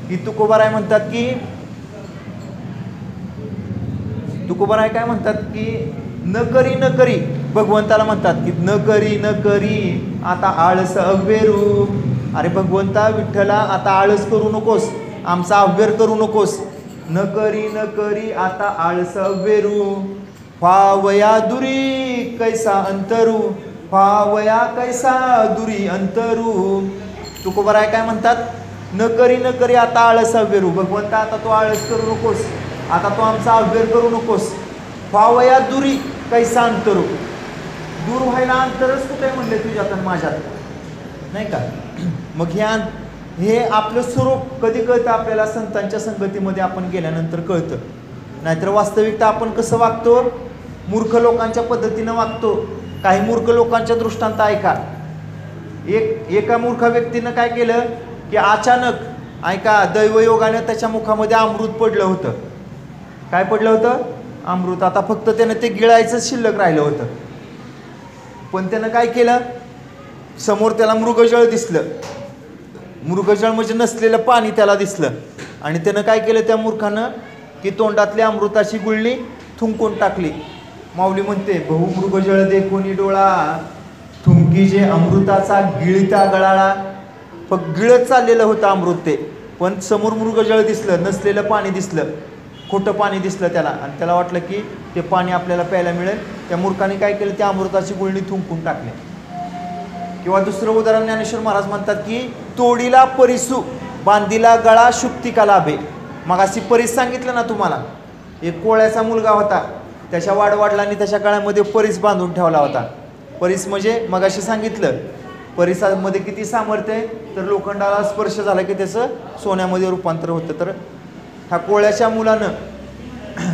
की तुकोबाराय म्हणतात की, तुकोबाराय काय म्हणतात की, न करी भगवंताला म्हणतात की न करी आता आळस अव्यरू. अरे भगवंता विठ्ठला आता आळस करू नकोस, आमचा अव्यर करू नकोस. न करी आता आळस अव्यरू, फावया दुरी कैसा अंतरू, फावया कैसा दुरी अंतरू. तुकोबाराय काय म्हणतात, न करी आता आळस अव्यरू. भगवंता आता तो आळस करू नकोस, आता तो आमचा अव्यर करू नकोस. फावया दुरी कैसा अंतरू, दूर व्हायला अंतरच कुठे म्हणले तुझ्यात आणि माझ्यात, नाही का. मग हे आपलं स्वरूप कधी कळतं आपल्याला, संतांच्या संगतीमध्ये आपण गेल्यानंतर कळतं. नाहीतर वास्तविकता आपण कसं वागतो, मूर्ख लोकांच्या पद्धतीनं वागतो. काही मूर्ख लोकांच्या दृष्टांत ऐका. एका मूर्ख व्यक्तीनं काय केलं की अचानक ऐका, दैवयोगाने त्याच्या मुखामध्ये अमृत पडलं होतं. काय पडलं होतं, अमृत. आता फक्त त्यानं ते गिळायचं शिल्लक राहिलं होतं. पण त्यानं काय केलं, समोर त्याला मृगजळ दिसलं. मृगजळ म्हणजे नसलेलं पाणी त्याला दिसलं. आणि त्यानं काय केलं त्या मूर्खानं की तोंडातली अमृताची गुळणी थुंकून टाकली. माऊली म्हणते, बहु मृगजळ देखोनी डोळा, थुंकी जे अमृताचा गिळता गळाळा. फक्त गिळत चाललेलं होतं अमृत ते, पण समोर मृगजळ दिसलं, नसलेलं पाणी दिसलं. खोटं पाणी दिसलं त्याला आणि त्याला वाटलं की ते पाणी आपल्याला प्यायला मिळेल. त्या मूर्खाने काय केलं, त्या अमृताची गुळणी थुंकून टाकली. किंवा दुसरं उदाहरण ज्ञानेश्वर महाराज म्हणतात की तोडीला परिसू बांधीला गळा शुक्तिका लाभे. मग अशी परीस सांगितलं ना तुम्हाला, एक कोळ्याचा मुलगा होता, त्याच्या वाडवडिलांनी त्याच्या गळ्यामध्ये परीस बांधून ठेवला होता. परीस म्हणजे मग अशी सांगितलं परिसामध्ये किती सामर्थ्य आहे, तर लोखंडाला स्पर्श झाला की त्याचं सोन्यामध्ये रूपांतर होतं. तर ह्या कोळ्याच्या मुलानं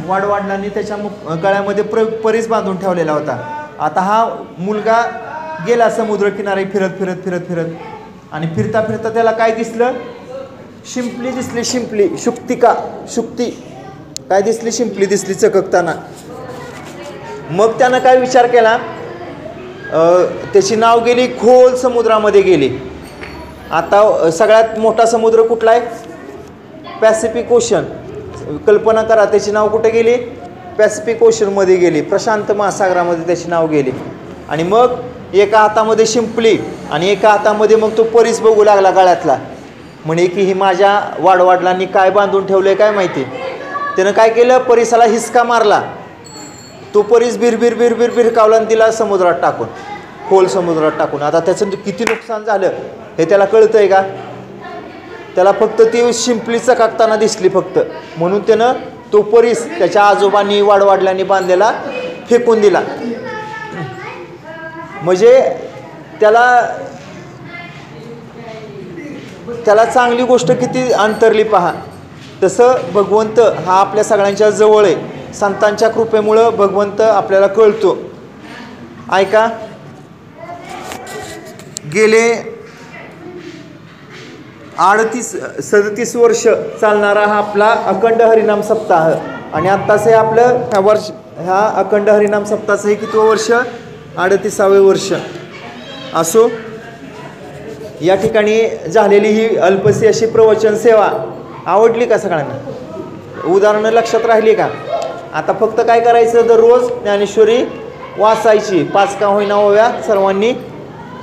वाडवडिलांनी त्याच्या गळ्यामध्ये परीस बांधून ठेवलेला होता. आता हा मुलगा गेला समुद्रकिनारी फिरत फिरत फिरत फिरत आणि फिरता फिरता त्याला काय दिसलं, शिंपली दिसली. शिंपली शुक्तिका शुक्ती काय दिसली, शिंपली दिसली चककताना. मग त्यानं काय विचार केला, त्याची नाव गेली खोल समुद्रामध्ये गेली. आता सगळ्यात मोठा समुद्र कुठला आहे, पॅसिफिक ओशन. कल्पना करा त्याची नाव कुठे गेली, पॅसिफिक ओशनमध्ये गेली, प्रशांत महासागरामध्ये त्याची नाव गेली. आणि मग एका हातामध्ये शिंपली आणि एका हातामध्ये मग तो परीस बघू लागला गळ्यातला. म्हणे की ही माझ्या वाडवडिलांनी काय बांधून ठेवलंय काय माहिती. त्यानं काय केलं, परीसाला हिसका मारला. तो परीस बिरबिर बिरबिर बिरकावला आणि दिला समुद्रात टाकून, खोल समुद्रात टाकून. आता त्याचं किती नुकसान झालं हे त्याला कळतंय का, त्याला फक्त ती शिंपली चकाकताना दिसली फक्त, म्हणून त्यानं तो परीस त्याच्या आजोबांनी वाडवडिलांनी बांधलेला फेकून दिला. म्हणजे त्याला चांगली गोष्ट किती अंतरली पहा. तसं भगवंत हा आपल्या सगळ्यांच्या जवळ आहे. संतांच्या कृपेमुळं भगवंत आपल्याला कळतो. ऐका, गेले 37 वर्ष चालणारा हा आपला अखंड हरिनाम सप्ताह आणि आत्ताच हे आपलं ह्या अखंड हरिनाम सप्ताहाचं हे कितवं वर्ष, 38वें वर्ष. असो, या ठिकाणी झालेली ही अल्पसी अशी प्रवचन सेवा आवडली का सगळ्यांना, उदाहरणं लक्षात राहिली का. आता फक्त काय करायचं, दररोज ज्ञानेश्वरी वाचायची, 5 का होईना होव्या सर्वांनी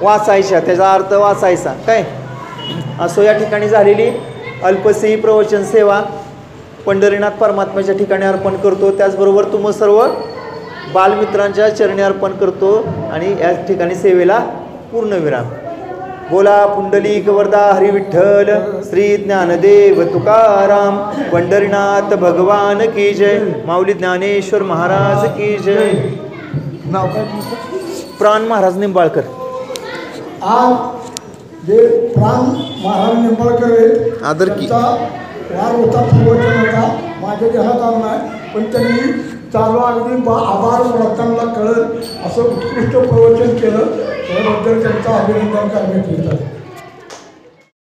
वाचायच्या, त्याचा अर्थ वाचायचा काय. असो, या ठिकाणी झालेली अल्पसी प्रवचन सेवा पंढरीनाथ परमात्म्याच्या ठिकाणी अर्पण करतो. त्याचबरोबर तुम्ही सर्व बालमित्रांच्या चरणी अर्पण करतो आणि या ठिकाणी सेवेला पूर्णविराम. बोला पुंडलिक वरदा हरी विठ्ठल, श्री ज्ञानदेव तुकाराम, पंढरीनाथ भगवान की जय, माऊली ज्ञानेश्वर महाराज की जय. नाव काय, प्राण महाराज निंबाळकर. आज जे प्राण महाराज निंबाळकर आदर की वार होता, प्रवचन होता, माझ्या देहात आला नाही, पण त्यांनी चालू अगदी आभार व्रतांना कळत असं उत्कृष्ट प्रवचन केलं. त्याबद्दल त्यांचं अभिनंदन करण्यात येतं.